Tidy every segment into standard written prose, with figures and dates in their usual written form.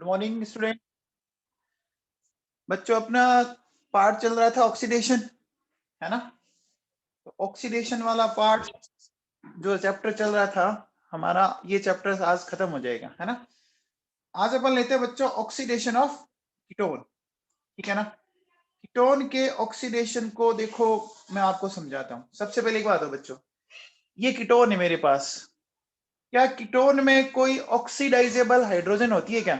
Good morning student. बच्चों, अपना part चल रहा था ऑक्सीडेशन, है ना। तो ऑक्सीडेशन वाला पार्ट जो चैप्टर चल रहा था हमारा, ये चैप्टर आज खत्म हो जाएगा, है ना। आज अपन लेते हैं बच्चों ऑक्सीडेशन ऑफ कीटोन, ठीक है ना। कीटोन के ऑक्सीडेशन को देखो, मैं आपको समझाता हूँ। सबसे पहले एक बात है बच्चों, ये कीटोन है मेरे पास। क्या कीटोन में कोई ऑक्सीडाइजेबल हाइड्रोजन होती है क्या?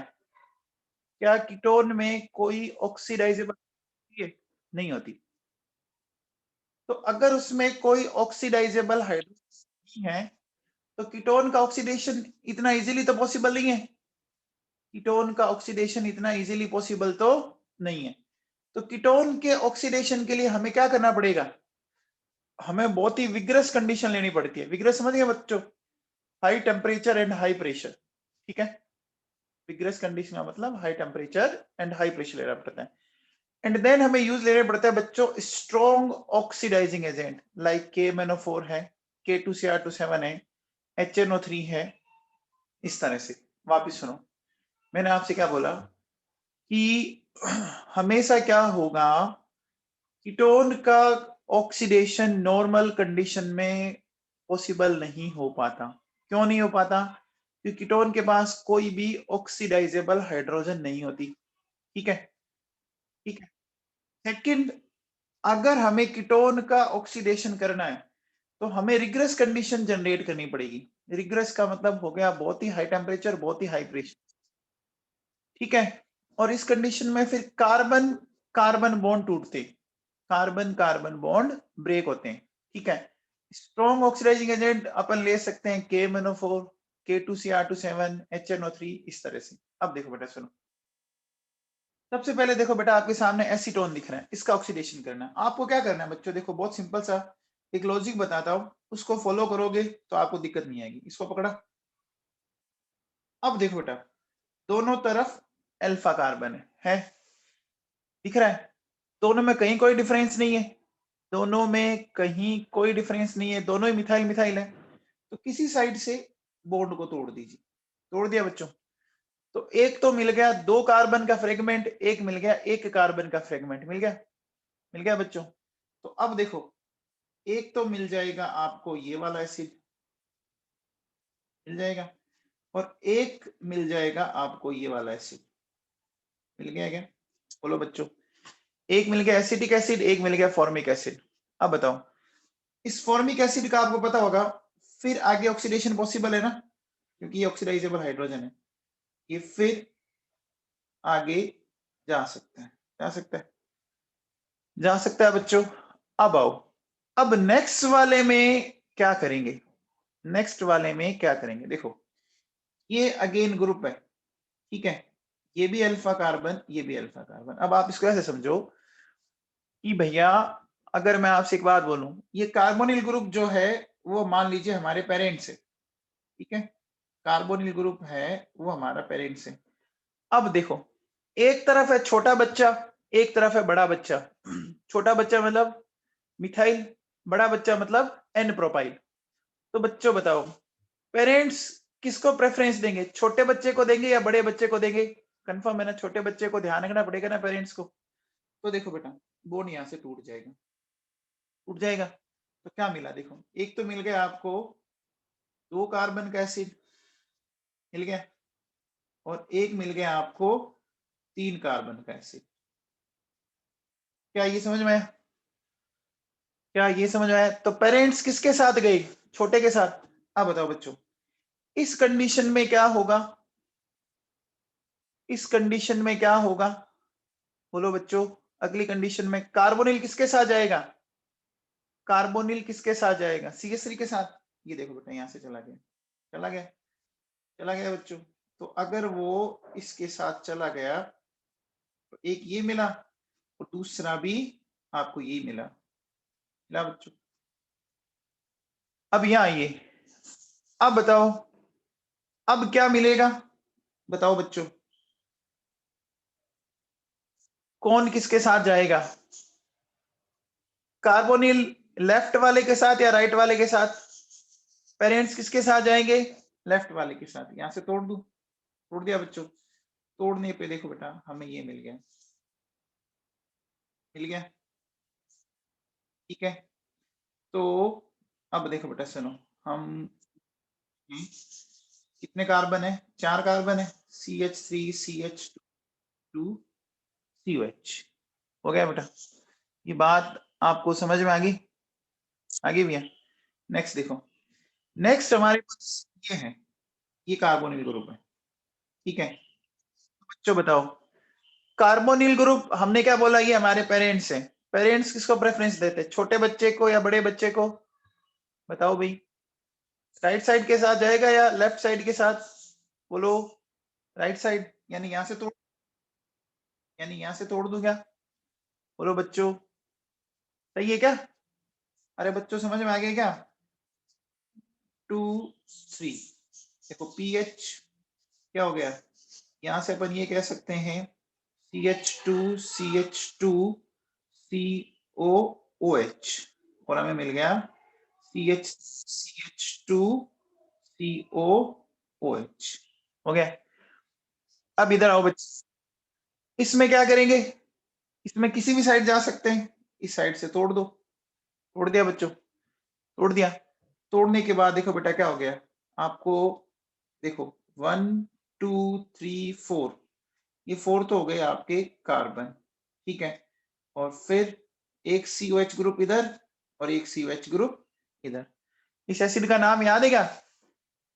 क्या कीटोन में कोई ऑक्सीडाइजेबल होती है? नहीं होती। तो अगर उसमें कोई ऑक्सीडाइजेबल हाइड्रोजन नहीं है तो कीटोन का ऑक्सीडेशन इतना इजीली तो पॉसिबल नहीं है। कीटोन का ऑक्सीडेशन इतना इजीली पॉसिबल तो नहीं है। तो कीटोन के ऑक्सीडेशन के लिए हमें क्या करना पड़ेगा? हमें बहुत ही विग्रस कंडीशन लेनी पड़ती है। विग्रस समझ गए बच्चों? High temperature and high pressure, ठीक है। विग्रस कंडीशन का मतलब high temperature and high pressure लेना पड़ता है। एंड देन हमें यूज लेना पड़ता है बच्चों strong oxidising agent, like KMnO4 है, K2Cr27 है, HNO3 है। इस तरह से वापिस सुनो, मैंने आपसे क्या बोला कि हमेशा क्या होगा, कीटोन का ऑक्सीडेशन नॉर्मल कंडीशन में पॉसिबल नहीं हो पाता। क्यों नहीं हो पाता? क्योंकि कीटोन के पास कोई भी ऑक्सीडाइजेबल हाइड्रोजन नहीं होती, ठीक है। ठीक है। सेकंड, अगर हमें कीटोन का ऑक्सीडेशन करना है तो हमें रिग्रेस कंडीशन जनरेट करनी पड़ेगी। रिग्रेस का मतलब हो गया बहुत ही हाई टेम्परेचर, बहुत ही हाई प्रेशर, ठीक है। और इस कंडीशन में फिर कार्बन कार्बन बॉन्ड टूटते, कार्बन कार्बन बॉन्ड ब्रेक होते हैं, ठीक है। स्ट्रॉन्ग ऑक्सीडाइजिंग एजेंट अपन ले सकते हैं KMnO4, K2Cr27, HNO3, इस तरह से। अब देखो बेटा सुनो, सबसे पहले देखो बेटा, आपके सामने एसीटोन दिख रहा है, इसका ऑक्सीडेशन करना है। आपको क्या करना है बच्चों? देखो बहुत सिंपल सा एक लॉजिक बताता हूं, उसको फॉलो करोगे तो आपको दिक्कत नहीं आएगी। इसको पकड़ा। अब देखो बेटा, दोनों तरफ अल्फा कार्बन है, दिख रहा है। दोनों में कहीं कोई डिफरेंस नहीं है, दोनों में कहीं कोई डिफरेंस नहीं है, दोनों ही मिथाइल मिथाइल है। तो किसी साइड से बॉन्ड को तोड़ दीजिए। तोड़ दिया बच्चों, तो एक तो मिल गया 2 कार्बन का फ्रेगमेंट, एक मिल गया 1 कार्बन का फ्रेगमेंट। मिल गया? मिल गया बच्चों। तो अब देखो, एक तो मिल जाएगा आपको ये वाला एसिड, मिल जाएगा, और एक मिल जाएगा आपको ये वाला एसिड। मिल गया क्या? बोलो बच्चों। एक मिल गया एसिटिक एसिड, एक मिल गया फॉर्मिक एसिड। अब बताओ, इस फॉर्मिक एसिड का आपको पता होगा फिर आगे ऑक्सीडेशन पॉसिबल है ना, क्योंकि ये ऑक्सीडाइजेबल हाइड्रोजन है। ये फिर आगे जा सकता है, जा सकता है, जा सकता है बच्चों। अब आओ, अब नेक्स्ट वाले में क्या करेंगे? नेक्स्ट वाले में क्या करेंगे? देखो, ये अगेन ग्रुप है, ठीक है। ये भी अल्फा कार्बन, ये भी अल्फा कार्बन। अब आप इसको ऐसे समझो कि भैया, अगर मैं आपसे एक बात बोलूं, ये कार्बोनिल ग्रुप जो है वो मान लीजिए हमारे पेरेंट्स है, ठीक है। कार्बोनिल ग्रुप है वो हमारा पेरेंट्स है। अब देखो, एक तरफ है छोटा बच्चा, एक तरफ है बड़ा बच्चा। छोटा बच्चा मतलब मिथाइल, बड़ा बच्चा मतलब एन प्रोपाइल। तो बच्चों बताओ, पेरेंट्स किसको प्रेफरेंस देंगे? छोटे बच्चे को देंगे या बड़े बच्चे को देंगे? कंफर्म है ना, छोटे बच्चे को ध्यान रखना पड़ेगा ना पेरेंट्स को। तो देखो बेटा, बॉन्ड यहां से टूट जाएगा, टूट जाएगा। तो क्या मिला? देखो, एक तो मिल गया आपको 2 कार्बन का एसिड, मिल गया, और एक मिल गया आपको 3 कार्बन का एसिड। क्या ये समझ में आया? क्या ये समझ में आया? तो पेरेंट्स किसके साथ गए? छोटे के साथ। अब बताओ बच्चों, इस कंडीशन में क्या होगा? इस कंडीशन में क्या होगा? बोलो बच्चों। अगली कंडीशन में कार्बोनिल किसके साथ जाएगा? कार्बोनिल किसके साथ जाएगा? CH3 के साथ। ये देखो बेटा, यहां से चला गया, चला गया, चला गया बच्चों। तो अगर वो इसके साथ चला गया तो एक ये मिला और दूसरा भी आपको ये मिला, मिला बच्चों। अब यहां आइए, अब बताओ, अब क्या मिलेगा? बताओ बच्चों, कौन किसके साथ जाएगा? कार्बोनिल लेफ्ट वाले के साथ या राइट वाले के साथ? पेरेंट्स किसके साथ जाएंगे? लेफ्ट वाले के साथ। यहां से तोड़ दूं, तोड़ दिया बच्चों। तोड़ने पे देखो बेटा हमें ये मिल गया, ठीक है। तो अब देखो बेटा सुनो, हम कितने कार्बन है, 4 कार्बन है, CH3 CH2 COH। हो गया बेटा, ये बात आपको समझ में आ गई, आगे भी है। नेक्स्ट देखो, नेक्स्ट हमारे पास ये है, ये कार्बोनिल ग्रुप है, ठीक है। बच्चों बताओ, कार्बोनिल ग्रुप हमने क्या बोला, ये हमारे पेरेंट्स हैं। पेरेंट्स किसको प्रेफरेंस देते हैं, छोटे बच्चे को या बड़े बच्चे को? बताओ भाई, राइट साइड के साथ जाएगा या लेफ्ट साइड के साथ? बोलो, राइट साइड, यानी यहां से तोड़, यानी यहां से तोड़ दूं क्या? बोलो बच्चों, सही है क्या? अरे बच्चों समझ में आ गया क्या? 2 3 देखो पीएच क्या हो गया, यहां से अपन ये कह सकते हैं CH2 CH2 COOH, और हमें मिल गया CH2 COOH। हो गया। अब इधर आओ बच्चे, इसमें क्या करेंगे, इसमें किसी भी साइड जा सकते हैं, इस साइड से तोड़ दो। तोड़ दिया बच्चों, तोड़ दिया। तोड़ने के बाद देखो बेटा क्या हो गया आपको, देखो 1 2 3 4, ये 4 तो हो गए आपके कार्बन, ठीक है। और फिर एक COH ग्रुप इधर और एक COH ग्रुप इधर। इस एसिड का नाम याद है क्या?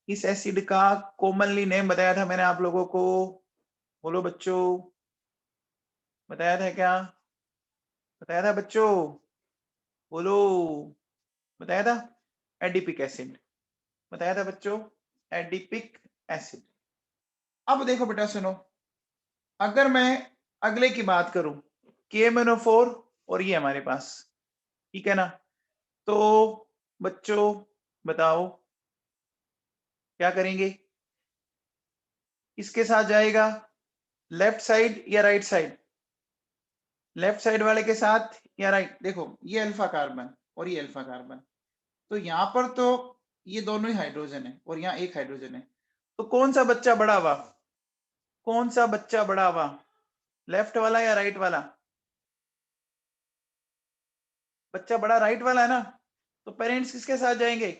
इस एसिड का कॉमनली नेम बताया था मैंने आप लोगों को, बोलो बच्चों, बताया था क्या? बताया था बच्चों, बोलो, बताया था? एडिपिक एसिड, बताया था बच्चों, एडिपिक एसिड। अब देखो बेटा सुनो, अगर मैं अगले की बात करूं, KMnO4 और ये हमारे पास, ठीक है ना, तो बच्चों बताओ क्या करेंगे, इसके साथ जाएगा लेफ्ट साइड या राइट साइड? लेफ्ट साइड वाले के साथ या राइट? देखो ये अल्फा कार्बन और ये अल्फा कार्बन, तो यहाँ पर तो ये दोनों ही हाइड्रोजन है और यहाँ एक हाइड्रोजन है, तो कौन सा बच्चा बड़ा हुआ, कौन सा बच्चा बड़ा हुआ, लेफ्ट वाला या राइट वाला? बच्चा बड़ा राइट वाला है ना, तो पेरेंट्स किसके साथ जाएंगे,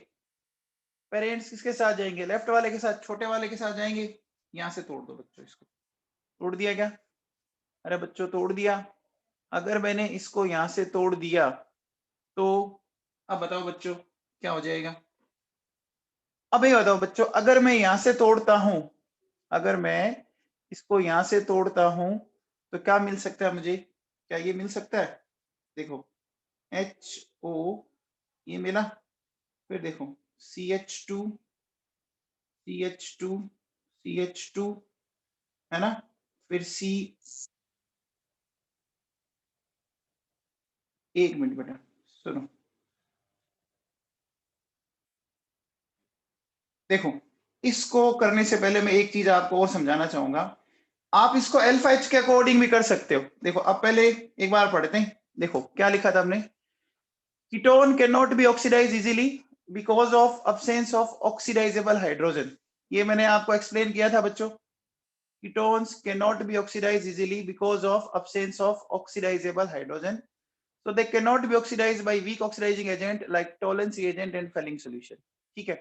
पेरेंट्स किसके साथ जाएंगे, लेफ्ट वाले के साथ, छोटे वाले के साथ जाएंगे। यहां से तोड़ दो बच्चों, इसको तोड़ दिया क्या? अरे बच्चों तोड़ दिया। अगर मैंने इसको यहां से तोड़ दिया तो अब बताओ बच्चों क्या हो जाएगा? अब ये बताओ बच्चों, अगर मैं यहां से तोड़ता हूं, अगर मैं इसको यहां से तोड़ता हूं तो क्या मिल सकता है मुझे, क्या ये मिल सकता है? देखो HO ये मिला, फिर देखो CH2 CH2 CH2 है ना, फिर C, एक मिनट बेटा सुनो, देखो इसको करने से पहले मैं एक चीज आपको और समझाना चाहूंगा। आप इसको अल्फा एच के अकॉर्डिंग भी कर सकते हो। देखो अब पहले एक बार पढ़ते हैं, देखो क्या लिखा था हमने, ketone can not be oxidise easily because of absence of oxidisable hydrogen. ये मैंने आपको एक्सप्लेन किया था बच्चों, ketones cannot be oxidized easily because of absence of oxidizable hydrogen, so they cannot be oxidized by weak oxidizing agent like Tollens reagent and Fehling solution। ठीक है,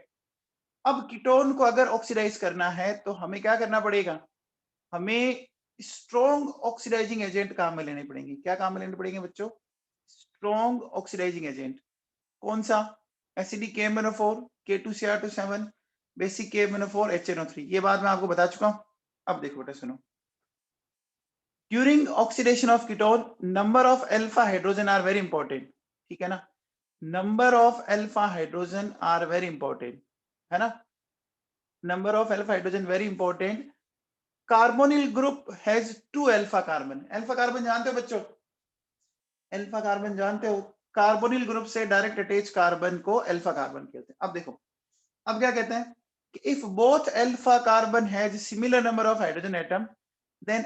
अब ketone को अगर ऑक्सीडाइज करना है तो हमें क्या करना पड़ेगा, हमें स्ट्रॉन्ग ऑक्सीडाइजिंग एजेंट काम में लेने पड़ेंगे। क्या काम में लेने पड़ेंगे बच्चों? Strong oxidising agent. कौन सा? Acidic KMnO4 K2Cr2 basic KMnO4 HNO3, ये बात मैं आपको बता चुका हूं। अब देखो बेटा सुनो, during oxidation of ketone number of alpha hydrogen are very important, ठीक है ना, number of alpha hydrogen are very important, है ना, number of alpha hydrogen very important. Carbonyl group has 2 alpha carbon, alpha carbon जानते हो बच्चों, alpha carbon जानते हो, कार्बोनिल ग्रुप से डायरेक्ट अटैच कार्बन को अल्फा कार्बन कहते हैं। अब देखो, अब क्या कहते हैं कि if both alpha carbon has similar number of hydrogen atom then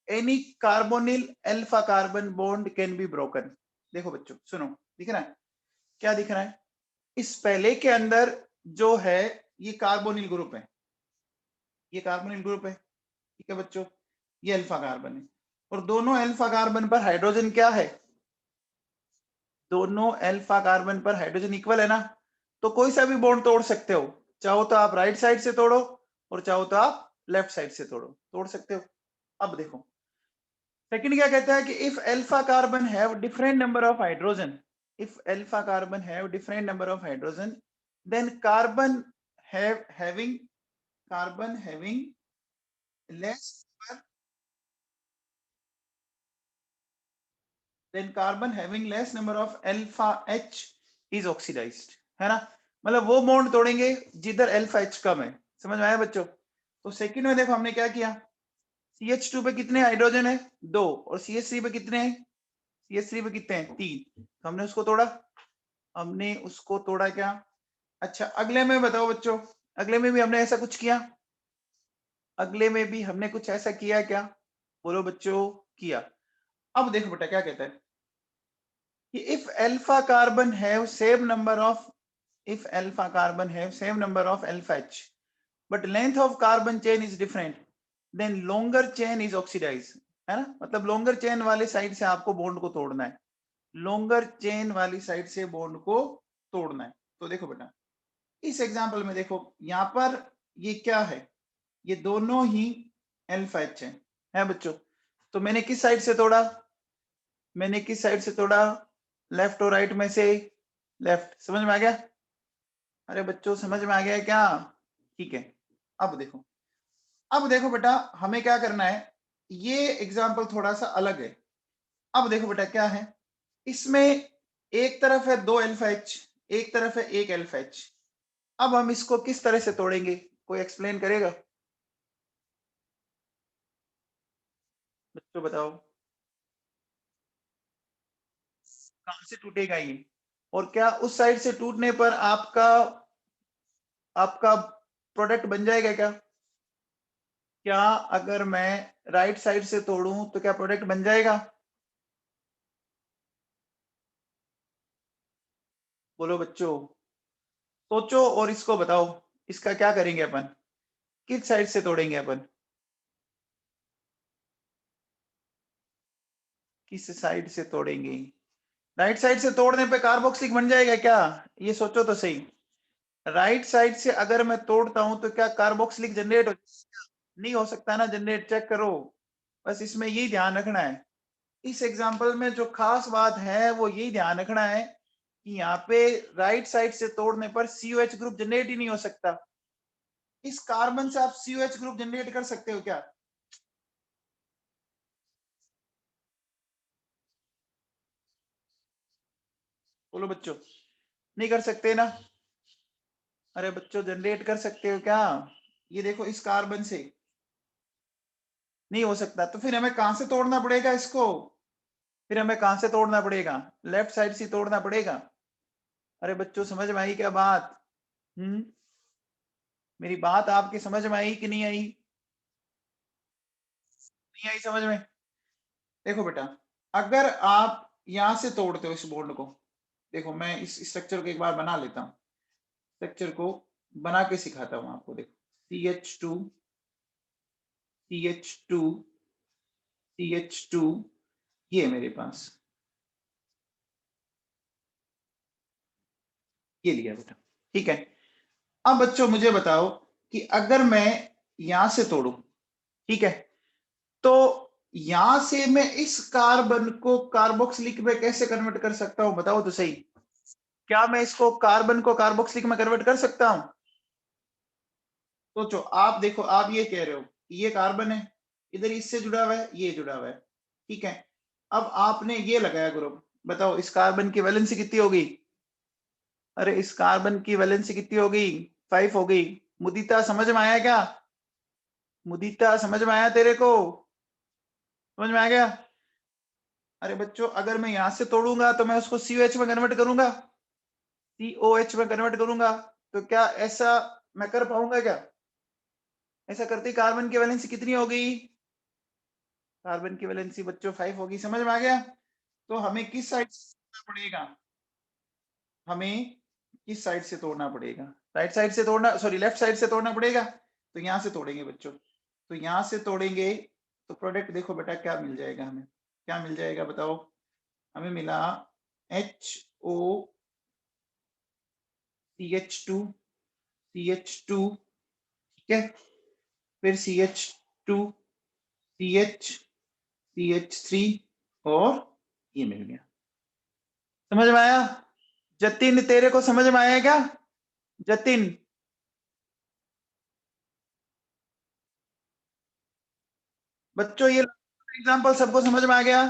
any carbonyl alpha carbon bond can be broken. देखो बच्चों सुनो, दिख रहा है, क्या दिख रहा है, इस पहले के अंदर जो है ये कार्बोनिल ग्रुप है, ये कार्बोनिल ग्रुप है, ठीक है बच्चों, ये अल्फा कार्बन है और दोनों अल्फा कार्बन पर हाइड्रोजन क्या है, दोनों अल्फा कार्बन पर हाइड्रोजन इक्वल है ना, तो कोई सा भी बॉन्ड तोड़ सकते हो, चाहो तो आप राइट साइड से तोड़ो और चाहो तो आप लेफ्ट साइड से तोड़ सकते हो। अब देखो सेकंड क्या कहता है कि if alpha carbon have different number of hydrogen, if alpha carbon have different number of hydrogen then carbon having less then carbon having less number of alpha H is oxidized, है ना, मतलब वो bond तोड़ेंगे जिधर alpha H कम है। समझ में आया बच्चों? तो सेकंड में देखो हमने क्या किया, CH2 पे कितने हाइड्रोजन है, 2, और CH3 पे कितने हैं, CH3 पे कितने हैं, 3, तो हमने उसको तोड़ा, हमने उसको तोड़ा क्या। अच्छा अगले में बताओ बच्चों, अगले में भी हमने ऐसा कुछ किया, अगले में भी हमने कुछ ऐसा किया क्या, बोलो बच्चों, किया। अब देखो बेटा क्या कहता है कि if alpha carbon have same number of alpha H but length of carbon chain is different then longer chain is oxidized, है ना, मतलब longer chain वाले साइड से आपको बॉन्ड को तोड़ना है, longer chain वाली साइड से बॉन्ड को तोड़ना है। तो देखो बेटा इस एग्जांपल में देखो यहाँ पर ये क्या है, ये दोनों ही अल्फा H है बच्चों, तो मैंने किस साइड से तोड़ा, मैंने किस साइड से तोड़ा, लेफ्ट और राइट में से लेफ्ट। समझ में आ गया, अरे बच्चों समझ में आ गया क्या, ठीक है। अब देखो, अब देखो बेटा हमें क्या करना है, ये एग्जाम्पल थोड़ा सा अलग है। अब देखो बेटा क्या है, इसमें एक तरफ है 2 अल्फा H, एक तरफ है 1 अल्फा H, अब हम इसको किस तरह से तोड़ेंगे, कोई एक्सप्लेन करेगा बच्चों, बताओ कहां से टूटेगा ये, और क्या उस साइड से टूटने पर आपका आपका प्रोडक्ट बन जाएगा क्या, क्या अगर मैं राइट साइड से तोड़ूं तो क्या प्रोडक्ट बन जाएगा, बोलो बच्चों, सोचो और इसको बताओ, इसका क्या करेंगे अपन, किस साइड से तोड़ेंगे अपन, किस साइड से तोड़ेंगे, राइट साइड से तोड़ने पे कार्बोक्सिलिक बन जाएगा क्या, ये सोचो तो सही, राइट साइड से अगर मैं तोड़ता हूं तो क्या कार्बोक्सिलिक जनरेट हो, नहीं हो सकता ना जनरेट, चेक करो, बस इसमें यही ध्यान रखना है। इस एग्जाम्पल में जो खास बात है वो यही ध्यान रखना है कि यहाँ पे राइट साइड से तोड़ने पर COH ग्रुप जनरेट ही नहीं हो सकता, इस कार्बन से आप COH ग्रुप जनरेट कर सकते हो क्या, बोलो बच्चों, नहीं कर सकते ना, अरे बच्चों जनरेट कर सकते हो क्या, ये देखो इस कार्बन से नहीं हो सकता, तो फिर हमें कहां से तोड़ना पड़ेगा इसको, फिर हमें कहां से तोड़ना पड़ेगा, लेफ्ट साइड से तोड़ना पड़ेगा। अरे बच्चों समझ में आई क्या बात, मेरी बात आपकी समझ में आई कि नहीं आई, नहीं आई समझ में। देखो बेटा अगर आप यहां से तोड़ते हो इस बॉन्ड को, देखो मैं इस स्ट्रक्चर को एक बार बना लेता हूं, स्ट्रक्चर को बना के सिखाता हूं आपको, देखो CH2 CH2 CH2 ये मेरे पास ये लिया बेटा, ठीक है। अब बच्चों मुझे बताओ कि अगर मैं यहां से तोड़ू, ठीक है, तो यहां से मैं इस कार्बन को कार्बोक्सिलिक में कैसे कन्वर्ट कर सकता हूं, बताओ तो सही, क्या मैं इसको कार्बन को कार्बोक्सिलिक में कन्वर्ट कर सकता हूं, सोचो आप, देखो आप ये कह रहे हो ये कार्बन है, इधर इससे जुड़ा हुआ है, ये जुड़ा हुआ है, ठीक है, अब आपने ये लगाया ग्रुप, बताओ इस कार्बन की वैलेंसी कितनी होगी, अरे इस कार्बन की वैलेंसी कितनी होगी, 5 हो गई। मुदिता समझ में आया क्या, मुदिता समझ में आया तेरे को, समझ में आ गया। अरे बच्चों अगर मैं यहां से तोड़ूंगा तो मैं उसको COH में कन्वर्ट करूंगा, COH में कन्वर्ट करूंगा, तो क्या ऐसा मैं कर पाऊंगा क्या, ऐसा करते ही कार्बन की वैलेंसी कितनी हो गई, कार्बन की वैलेंसी बच्चों 5 होगी, समझ में आ गया। तो हमें किस साइड से तोड़ना पड़ेगा, हमें किस साइड से तोड़ना पड़ेगा, राइट साइड से तोड़ना, सॉरी लेफ्ट साइड से तोड़ना पड़ेगा, तो यहां से तोड़ेंगे बच्चों, तो यहां से तोड़ेंगे तो प्रोडक्ट देखो बेटा क्या मिल जाएगा, हमें क्या मिल जाएगा बताओ। हमें मिला HO CH2 CH2, ठीक है, फिर CH2 CH CH3 और ये मिल गया। समझ में आया जतिन? तेरे को समझ में आया क्या जतिन? बच्चों ये एग्जांपल सबको समझ में आ गया?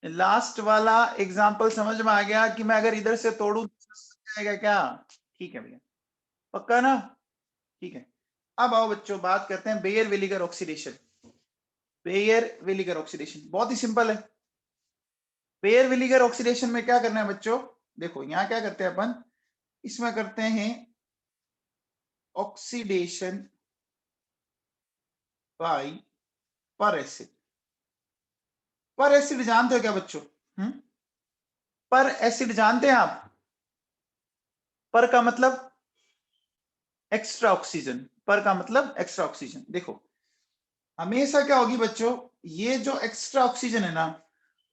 लास्ट वाला एग्जांपल समझ में आ गया कि मैं अगर इधर से तोड़ू जाएगा क्या? ठीक है भैया, पक्का ना? ठीक है, अब आओ बच्चों बात करते हैं बेयर विलीगर ऑक्सीडेशन। बेयर विलीगर ऑक्सीडेशन बहुत ही सिंपल है। बेयर विलीगर ऑक्सीडेशन में क्या करना है बच्चों, देखो यहां क्या करते हैं अपन, इसमें करते हैं ऑक्सीडेशन बाय पर एसिड। पर एसिड जानते हो क्या बच्चों? पर एसिड जानते हैं आप? पर का मतलब एक्स्ट्रा ऑक्सीजन, पर का मतलब एक्स्ट्रा ऑक्सीजन। देखो हमेशा क्या होगी बच्चों, ये जो एक्स्ट्रा ऑक्सीजन है ना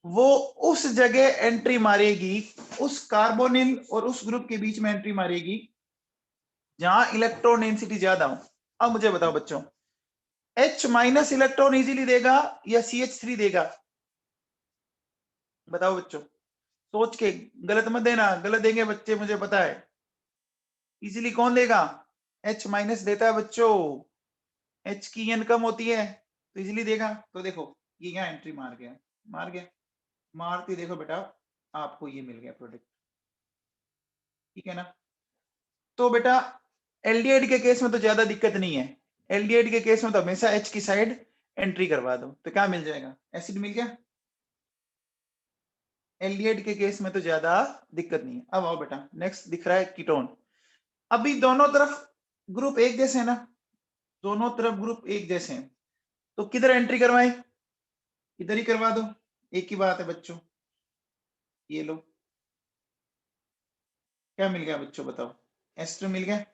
वो उस जगह एंट्री मारेगी, उस कार्बोनिल और उस ग्रुप के बीच में एंट्री मारेगी जहां इलेक्ट्रॉन डेंसिटी ज्यादा हो। अब मुझे बताओ बच्चों, H माइनस इलेक्ट्रॉन इजीली देगा या CH3 देगा? बताओ बच्चों, सोच के, गलत मत देना, गलत देंगे बच्चे मुझे पता है। इजीली कौन देगा? H माइनस देता है बच्चों, H की एन कम होती है तो इजीली देगा। तो देखो ये यहाँ एंट्री मार गया, मार गया, मारती देखो बेटा आपको ये मिल गया प्रोडक्ट, ठीक है ना? तो बेटा एल्डिहाइड के केस में तो ज्यादा दिक्कत नहीं है, एल्डिहाइड के केस में तो हमेशा H की साइड एंट्री करवा दो तो क्या मिल जाएगा, एसिड मिल गया। एल्डिहाइड के केस में तो ज्यादा दिक्कत नहीं है। अब आओ बेटा नेक्स्ट दिख रहा है कीटोन। अभी दोनों तरफ ग्रुप एक जैसे है ना, दोनों तरफ ग्रुप एक जैसे हैं तो किधर एंट्री करवाएं? इधर ही करवा दो, एक ही बात है बच्चों। ये लो क्या मिल गया बच्चों बताओ, एस्टर मिल गया।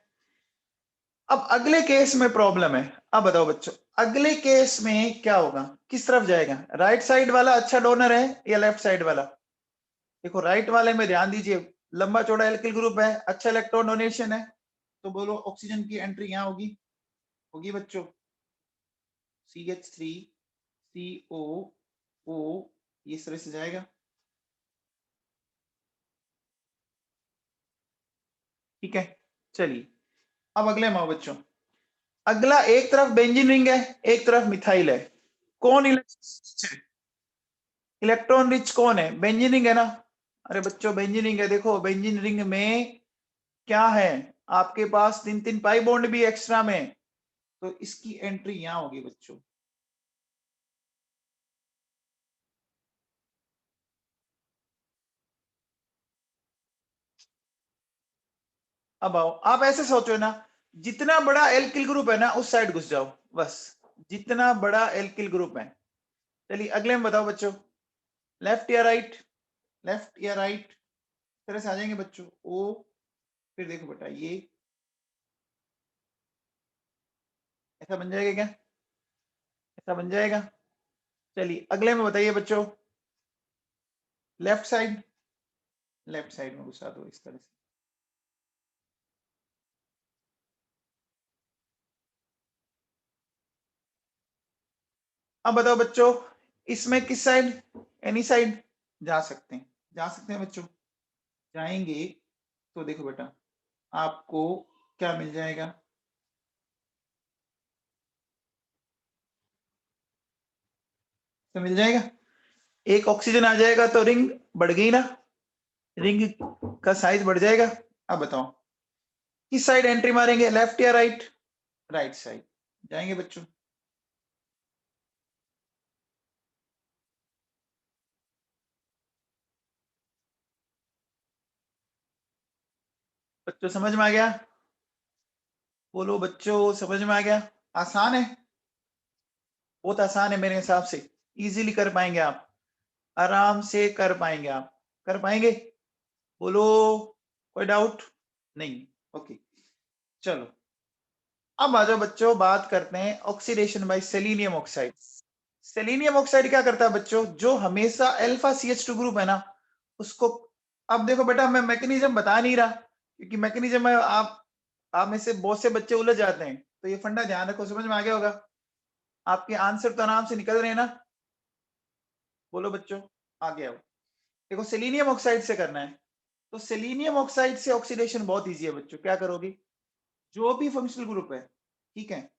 अब अगले केस में प्रॉब्लम है। अब बताओ बच्चों अगले केस में क्या होगा, किस तरफ जाएगा? राइट साइड वाला अच्छा डोनर है या लेफ्ट साइड वाला? देखो राइट वाले में ध्यान दीजिए, लंबा चौड़ा एल्किल ग्रुप है, अच्छा इलेक्ट्रॉन डोनेशन है, तो बोलो ऑक्सीजन की एंट्री यहाँ होगी, होगी बच्चों। CH3 COO इस तरह से जाएगा, ठीक है। चलिए अब अगले में आओ बच्चों। अगला एक तरफ बेंजीन रिंग है, एक तरफ मिथाइल है, कौन इलेक्ट्रॉन रिच कौन है? बेंजीन रिंग है ना? अरे बच्चों बेंजीन रिंग है, देखो बेंजीन रिंग में क्या है, आपके पास 3 3 पाई बॉन्ड भी एक्स्ट्रा में, तो इसकी एंट्री यहां होगी बच्चों। अब आओ आप ऐसे सोचो ना, जितना बड़ा एल्किल ग्रुप है ना उस साइड घुस जाओ बस, जितना बड़ा एल्किल ग्रुप है। चलिए अगले में बताओ बच्चों, लेफ्ट या राइट? लेफ्ट या राइट तरह से आ जाएंगे बच्चों। ओ फिर देखो बेटा ये ऐसा बन जाएगा क्या? ऐसा बन जाएगा। चलिए अगले में बताइए बच्चों, लेफ्ट साइड, लेफ्ट साइड में घुसा दो इस तरह से। अब बताओ बच्चों इसमें किस साइड, एनी साइड जा सकते हैं, जा सकते हैं बच्चों। जाएंगे तो देखो बेटा आपको क्या मिल जाएगा, तो मिल जाएगा, एक ऑक्सीजन आ जाएगा तो रिंग बढ़ गई ना, रिंग का साइज बढ़ जाएगा। अब बताओ किस साइड एंट्री मारेंगे, लेफ्ट या राइट? राइट साइड जाएंगे बच्चों। बच्चों समझ में आ गया? बोलो बच्चों समझ में आ गया? आसान है, बहुत आसान है मेरे हिसाब से, इजीली कर पाएंगे आप, आराम से कर पाएंगे आप, कर पाएंगे? बोलो, कोई डाउट नहीं? ओके चलो अब आ जाओ बच्चों, बात करते हैं oxidation by selenium oxide. Selenium oxide क्या करता है बच्चों, जो हमेशा अल्फा CH2 ग्रुप है ना उसको, अब देखो बेटा मैं मैकेनिज्म बता नहीं रहा क्योंकि मैकेनिज्म में आप में से बहुत से बच्चे उलझ जाते हैं, तो ये फंडा ध्यान रखो, समझ में आ गया होगा। आपके आंसर तो आराम से निकल रहे हैं ना, बोलो बच्चों आ गया हो। देखो सेलेनियम ऑक्साइड से करना है, तो सेलेनियम ऑक्साइड से ऑक्सीडेशन बहुत इजी है बच्चों। क्या करोगे, जो भी फंक्शनल ग्रुप है, ठीक है,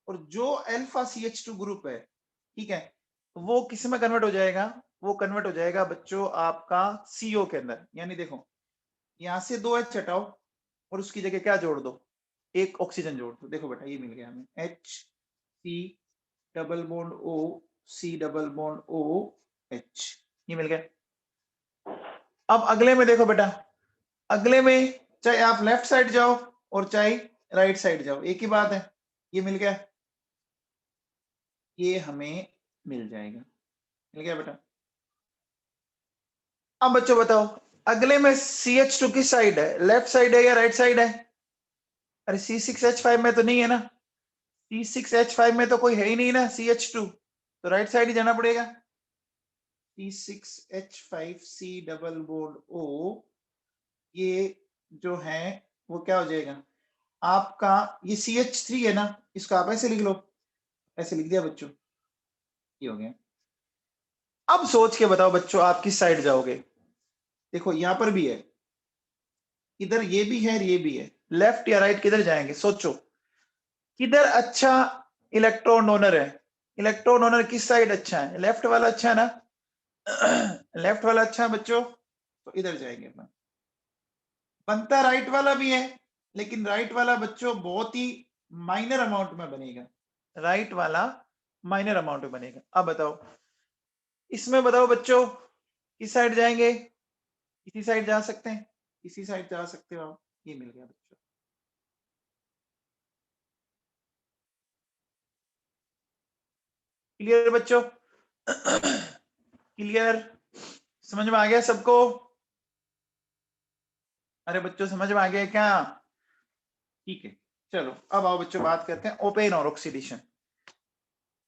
और जो अल्फा CH2 ग्रुप है, ठीक है, वो किस में कन्वर्ट हो जाएगा, वो कन्वर्ट हो जाएगा बच्चों आपका CO के अंदर। यानी देखो यहां से 2H हटाओ और उसकी जगह क्या जोड़ दो, एक ऑक्सीजन जोड़ दो। देखो बेटा ये मिल गया हमें HC double bond O C double bond OH, ये मिल गया। अब अगले में देखो बेटा, अगले में चाहे आप लेफ्ट साइड जाओ और चाहे राइट साइड जाओ, एक ही बात है, ये मिल गया, ये हमें मिल जाएगा, मिल गया बेटा। अब बच्चों बताओ अगले में CH2 किस साइड है, लेफ्ट साइड है या राइट साइड है? अरे C6H5 में तो नहीं है ना, C6H5 में तो कोई है ही नहीं ना CH2, तो राइट साइड ही जाना पड़ेगा। C6H5C डबल बॉन्ड O, ये जो है वो क्या हो जाएगा आपका, ये CH3 है ना, इसको आप ऐसे लिख लो, ऐसे लिख दिया बच्चों, ये हो गया। अब सोच के बताओ बच्चों आप किस साइड जाओगे। देखो यहां पर भी है, इधर ये भी है, ये भी है, लेफ्ट या राइट किधर जाएंगे, सोचो किधर अच्छा इलेक्ट्रॉन डोनर है। इलेक्ट्रॉन डोनर किस साइड अच्छा है, लेफ्ट वाला अच्छा है ना लेफ्ट वाला अच्छा है बच्चों, तो इधर जाएंगे अपन। बनता राइट वाला भी है, लेकिन राइट वाला बच्चों बहुत ही माइनर अमाउंट में बनेगा, राइट वाला माइनर अमाउंट में बनेगा। अब बताओ इसमें, बताओ बच्चों किस साइड जाएंगे, किसी साइड जा सकते हैं, किसी साइड जा सकते हो आप, ये मिल गया बच्चों। क्लियर बच्चों क्लियर, समझ में आ गया सबको? अरे बच्चों समझ में आ गया क्या? ठीक है, चलो अब आओ बच्चों बात करते हैं ओपेन और ऑक्सीडेशन।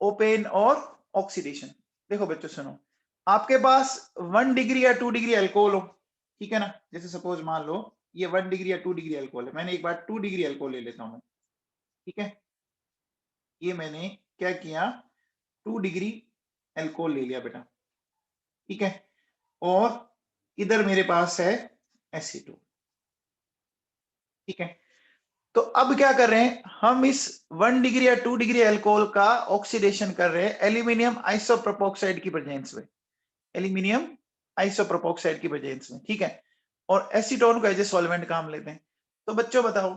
ओपेन और ऑक्सीडेशन, देखो बच्चों सुनो, आपके पास 1 डिग्री या 2 डिग्री अल्कोहल हो, ठीक है ना, जैसे सपोज मान लो ये 1 डिग्री या 2 डिग्री अल्कोहल है, मैंने एक बार 2 डिग्री अल्कोहल ले लेता हूं, ठीक है, ये मैंने क्या किया, 2 डिग्री अल्कोहल ले लिया बेटा, ठीक है, और इधर मेरे पास है Ac2, ठीक है। तो अब क्या कर रहे हैं हम, इस 1 डिग्री या 2 डिग्री अल्कोहल का ऑक्सीडेशन कर रहे हैं एल्यूमिनियम आइसोप्रोपोक्साइड की प्रेजेंस में, एल्यूमिनियम आइसोप्रोपोक्साइड की प्रेजेंस में, ठीक है, और एसीटोन को एज ए सॉल्वेंट काम लेते हैं। तो बच्चों बताओ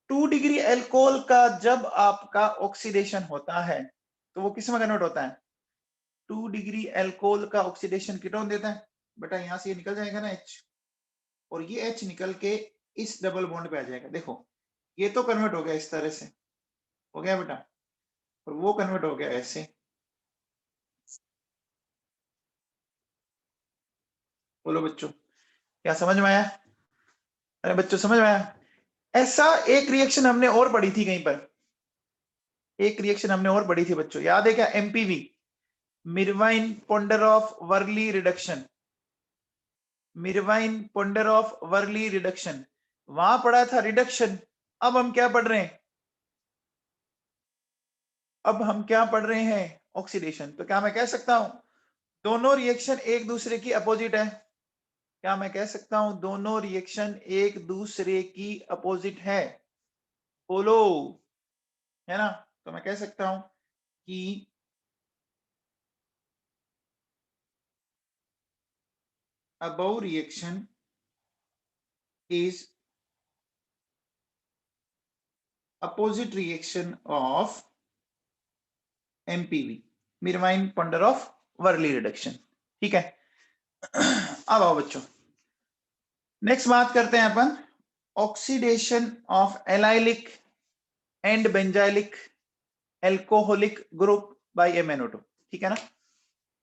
2 डिग्री अल्कोहल का जब आपका ऑक्सीडेशन होता है तो वो किस में कन्वर्ट होता है, 2 डिग्री अल्कोहल का ऑक्सीडेशन कीटोन देता है बेटा, यहां से ये निकल जाएगा ना H, और ये H निकल के इस डबल बॉन्ड पे आ जाएगा। देखो ये तो कन्वर्ट हो गया इस तरह से, हो गया बेटा, और वो कन्वर्ट हो गया ऐसे। बोलो बच्चों क्या समझ में आया? अरे बच्चों समझ में आया? ऐसा एक रिएक्शन हमने और पढ़ी थी कहीं पर, एक रिएक्शन हमने और पढ़ी थी बच्चों, याद है क्या, MPV, Meerwein Ponndorf Verley reduction, Meerwein Ponndorf Verley reduction, वहां पढ़ा था रिडक्शन। अब हम क्या पढ़ रहे हैं, अब हम क्या पढ़ रहे हैं, ऑक्सीडेशन। तो क्या मैं कह सकता हूं दोनों रिएक्शन एक दूसरे की अपोजिट है, क्या मैं कह सकता हूं दोनों रिएक्शन एक दूसरे की अपोजिट है, बोलो, है ना? तो मैं कह सकता हूं कि above reaction is opposite reaction of MPV, Meerwein Ponndorf Verley reduction, ठीक है। अब आओ बच्चों नेक्स्ट बात करते हैं अपन oxidation of allylic and benzylic alcoholic group by MnO2, ठीक है ना।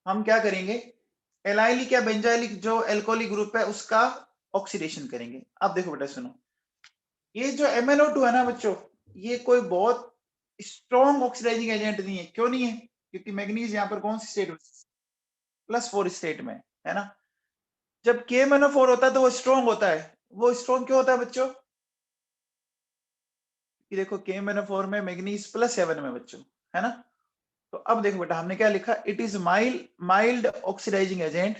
हम क्या करेंगे, एलाइलिक या बेंजाइलिक जो एल्कोहलिक ग्रुप है उसका ऑक्सीडेशन करेंगे। अब देखो बेटा सुनो, ये जो MnO2 है ना बच्चों, ये कोई बहुत स्ट्रॉन्ग ऑक्सीडाइजिंग एजेंट नहीं है। क्यों नहीं है? क्योंकि मैग्नीज यहाँ पर कौन सी स्टेट में, +4 स्टेट में है ना। जब KMnO4 होता है तो वो स्ट्रॉन्ग होता है। वो स्ट्रॉन्ग क्यों होता है बच्चों? कि देखो KMnO4 में मैग्नीज +7 में बच्चों, है ना। तो अब देखो बेटा हमने क्या लिखा, it is mild oxidising agent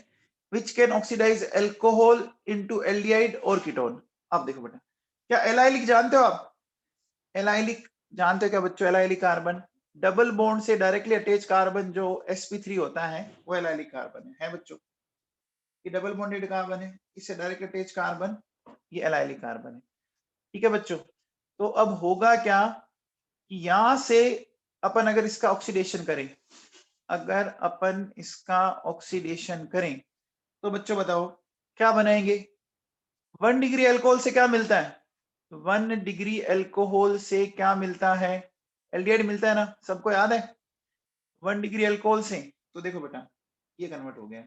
which can oxidise alcohol into aldehyde और कीटोन। अब देखो बेटा, क्या एलाइलिक जानते हो आप? एलाइलिक जानते हो क्या बच्चों? एलाइलिक कार्बन, डबल बॉन्ड से डायरेक्टली अटैच कार्बन जो sp3 होता है वो एलाइलिक कार्बन है बच्चों। ये डबल बॉन्डेड कार्बन है, इससे डायरेक्ट अटैच कार्बन ये एलाइलिक कार्बन है। ठीक है बच्चों। तो अब होगा क्या कि यहां से अपन अगर इसका ऑक्सीडेशन करें, अगर अपन इसका ऑक्सीडेशन करें तो बच्चों बताओ क्या बनाएंगे? 1 डिग्री अल्कोहल से क्या मिलता है? 1 डिग्री अल्कोहल से क्या मिलता है? एल्डिहाइड मिलता है ना, सबको याद है। 1 डिग्री अल्कोहल से तो देखो बेटा ये कन्वर्ट हो गया।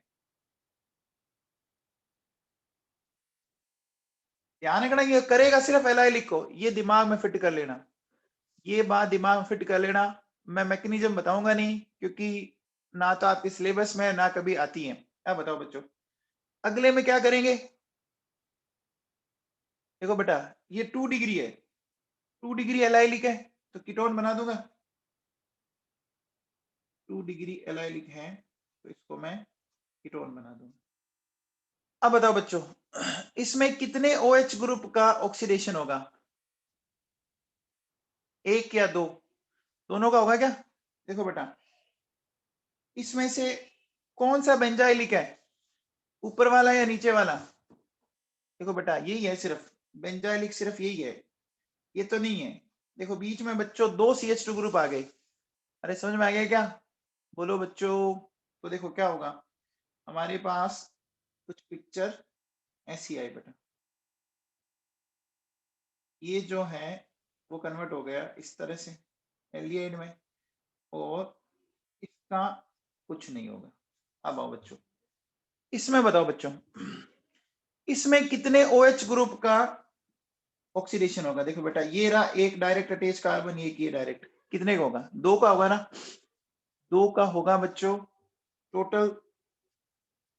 ध्यान रखना ये करेगा सिर्फ एलाइलिक को, ये दिमाग में फिट कर लेना, ये बात दिमाग में फिट कर लेना। मैं मैकेनिज्म बताऊंगा नहीं क्योंकि ना तो आपके सिलेबस में ना कभी आती है। क्या बताओ बच्चों, अगले में क्या करेंगे? देखो बेटा ये 2 डिग्री है, 2 डिग्री एलाइलिक है तो कीटोन बना दूंगा। 2 डिग्री एलाइलिक है तो इसको मैं कीटोन बना दूंगा। अब बताओ बच्चों इसमें कितने OH ग्रुप का ऑक्सीडेशन होगा? 1 या 2? दोनों का होगा क्या? देखो बेटा इसमें से कौन सा बेंजाइलिक है, ऊपर वाला या नीचे वाला? देखो बेटा यही है, सिर्फ बेंजाइलिक सिर्फ यही है, ये तो नहीं है। देखो बीच में बच्चों 2 CH2 ग्रुप आ गए। अरे समझ में आ गया क्या? बोलो बच्चों। तो देखो क्या होगा, हमारे पास कुछ पिक्चर ऐसी आई बेटा, ये जो है वो कन्वर्ट हो गया इस तरह से एल्डिहाइड में, और इसका कुछ नहीं होगा। अब आओ बच्चों इसमें बताओ बच्चों इसमें कितने OH ग्रुप का ऑक्सीडेशन होगा? देखो बेटा ये रहा एक डायरेक्ट अटैच कार्बन, ये डायरेक्ट, कितने का होगा? 2 का होगा ना, 2 का होगा बच्चों। Total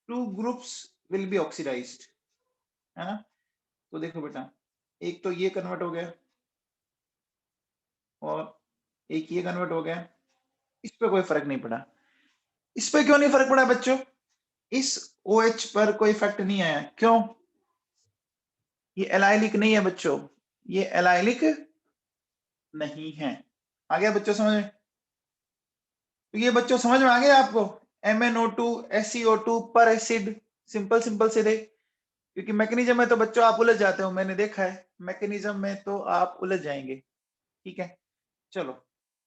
2 groups will be oxidised, है ना। तो देखो बेटा एक तो ये कन्वर्ट हो गया और एक ये कन्वर्ट हो गया, इस पे कोई फर्क नहीं पड़ा। इस पे क्यों नहीं फर्क पड़ा बच्चों? इस OH पर कोई इफेक्ट नहीं आया, क्यों? ये एलाइलिक नहीं है बच्चों, ये एलाइलिक नहीं है। आ गया बच्चों समझ में? तो ये बच्चों समझ में आ गया आपको, MnO2 SeO2 पर एसिड, सिंपल सिंपल से दे। क्योंकि मैकेनिज्म में तो बच्चों आप उलझ जाते हो, मैंने देखा है मैकेनिज्म में तो आप उलझ जाएंगे। ठीक है चलो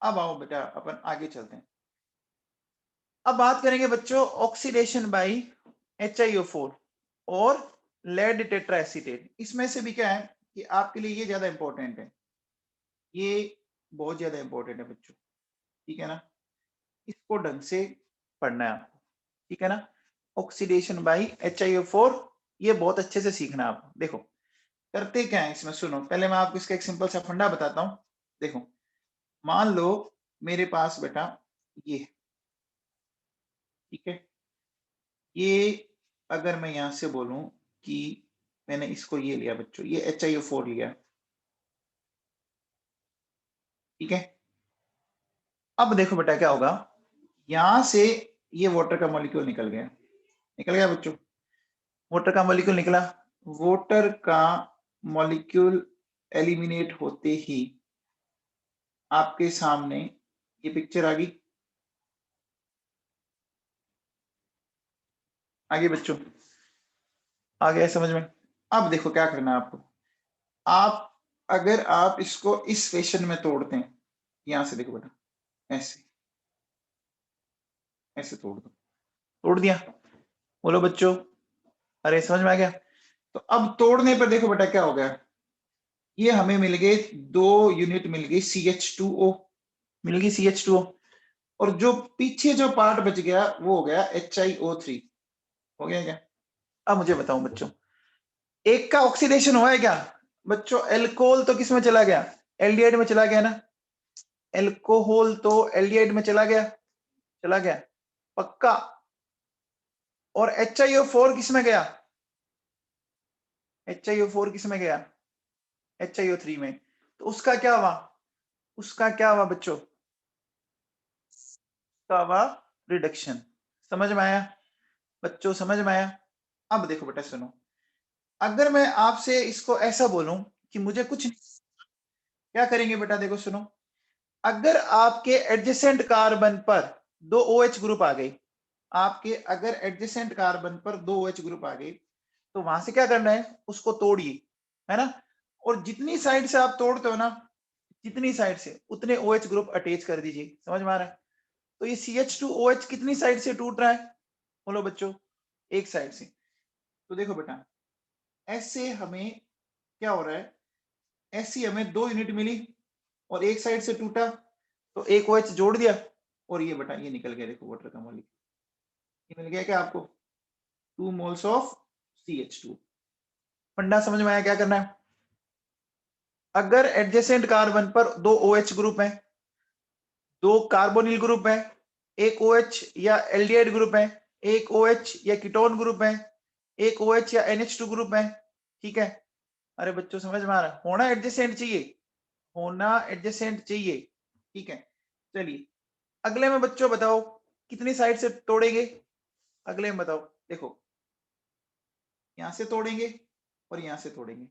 अब आओ बेटा अपन आगे चलते हैं। अब बात करेंगे बच्चों ऑक्सीडेशन बाय HiO4 और लेड टेट्राएसीटेट। इसमें से भी क्या है कि आपके लिए ये ज्यादा इंपॉर्टेंट है, ये बहुत ज्यादा इंपॉर्टेंट है बच्चों। ठीक है ना, इसको ढंग से पढ़ना है आपको। ठीक है ना, ऑक्सीडेशन बाय HiO4 ये बहुत अच्छे से सीखना है आपको। देखो करते क्या है इसमें, सुनो पहले मैं आपको इसका एक सिंपल सा फंडा बताता हूं। देखो मान लो मेरे पास बेटा ये, ठीक है, ये अगर मैं यहां से बोलूं कि मैंने इसको ये लिया बच्चों, ये HiO4 लिया, ठीक है। अब देखो बेटा क्या होगा, यहां से ये वाटर का मॉलिक्यूल निकल गया, निकल गया बच्चों, वाटर का मॉलिक्यूल निकला। वाटर का मॉलिक्यूल एलिमिनेट होते ही आपके सामने ये पिक्चर आ गई, आगे बच्चों आ गया समझ में? अब देखो क्या करना है आपको, आप अगर आप इसको इस फैशन में तोड़ते हैं, यहां से देखो बेटा ऐसे ऐसे तोड़ दो, तोड़ दिया, बोलो बच्चों अरे समझ में आ गया? तो अब तोड़ने पर देखो बेटा क्या हो गया, ये हमें मिल गए 2 यूनिट मिल गई CH2O, मिल गई CH2O, और जो पीछे जो पार्ट बच गया वो हो गया HiO3, हो गया क्या? अब मुझे बताओ बच्चों एक का ऑक्सीडेशन हुआ है क्या? बच्चों एल्कोहल तो किस में चला गया? एल्डिहाइड में चला गया ना, एल्कोहल तो एल्डिहाइड में चला गया पक्का। और HiO4 किस में गया? HiO4 किस में गया? HiO3 में। तो उसका क्या हुआ बच्चों? उसका हुआ रिडक्शन। समझ में आया बच्चों? समझ में आया? अब देखो बेटा सुनो, अगर मैं आपसे इसको ऐसा बोलूं कि मुझे कुछ क्या करेंगे बेटा, देखो सुनो, अगर आपके एडजेसेंट कार्बन पर दो OH ग्रुप आ गई, आपके अगर एडजेसेंट कार्बन पर दो OH ग्रुप आ गई, तो वहां से क्या करना है, उसको तोड़िए, है ना। और जितनी साइड से आप तोड़ते हो ना, जितनी साइड से उतने OH ग्रुप अटैच कर दीजिए। समझ में आ रहा है? तो ये CH2OH कितनी साइड से टूट रहा है? बोलो बच्चों, एक साइड से। तो देखो बेटा, ऐसे हमें क्या हो रहा है, ऐसी हमें 2 यूनिट मिली और एक साइड से टूटा, तो एक OH जोड़ दिया और ये बेटा ये निकल गया, देखो वाटर का मॉलिक्यूल ये मिल गया क्या आपको? 2 मोल्स ऑफ CH2। फंडा समझ में आया क्या करना है? अगर एडजेसेंट कार्बन पर दो OH ग्रुप है, दो कार्बोनिल ग्रुप है, एक OH या एल्डिहाइड ग्रुप है, एक OH या कीटोन ग्रुप है, एक OH या NH2 ग्रुप है, ठीक है। अरे बच्चों समझ में आ रहा है? होना एडजेसेंट चाहिए, होना एडजेसेंट चाहिए, ठीक है। चलिए अगले में बच्चों बताओ कितनी साइड से तोड़ेंगे? अगले में बताओ, देखो यहां से तोड़ेंगे और यहां से तोड़ेंगे।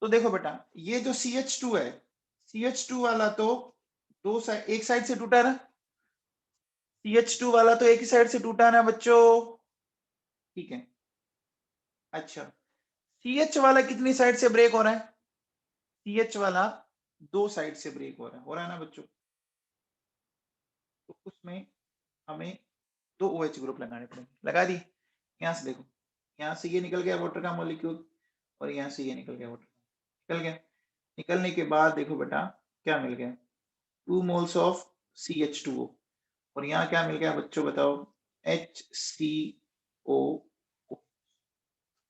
तो देखो बेटा, ये जो CH2 है, CH2 वाला तो दो साइड, एक साइड से टूटा ना, CH2 वाला तो एक ही साइड से टूटा ना बच्चों, ठीक है। अच्छा, CH वाला कितनी साइड से ब्रेक हो रहा है? CH वाला दो साइड से ब्रेक हो रहा है ना बच्चों। तो उसमें हमें दो OH ग्रुप लगाने पड़ेंगे। लगा दी? यहां से देखो, यहां से ये निकल गया वाटर का मॉलिक्यूल और यहां से ये निकल गया वाटर, निकल गया। निकलने के बाद देखो बेटा क्या मिल गया, 2 मोल्स ऑफ CH2O। और यहाँ क्या मिल गया बच्चों बताओ? HCO।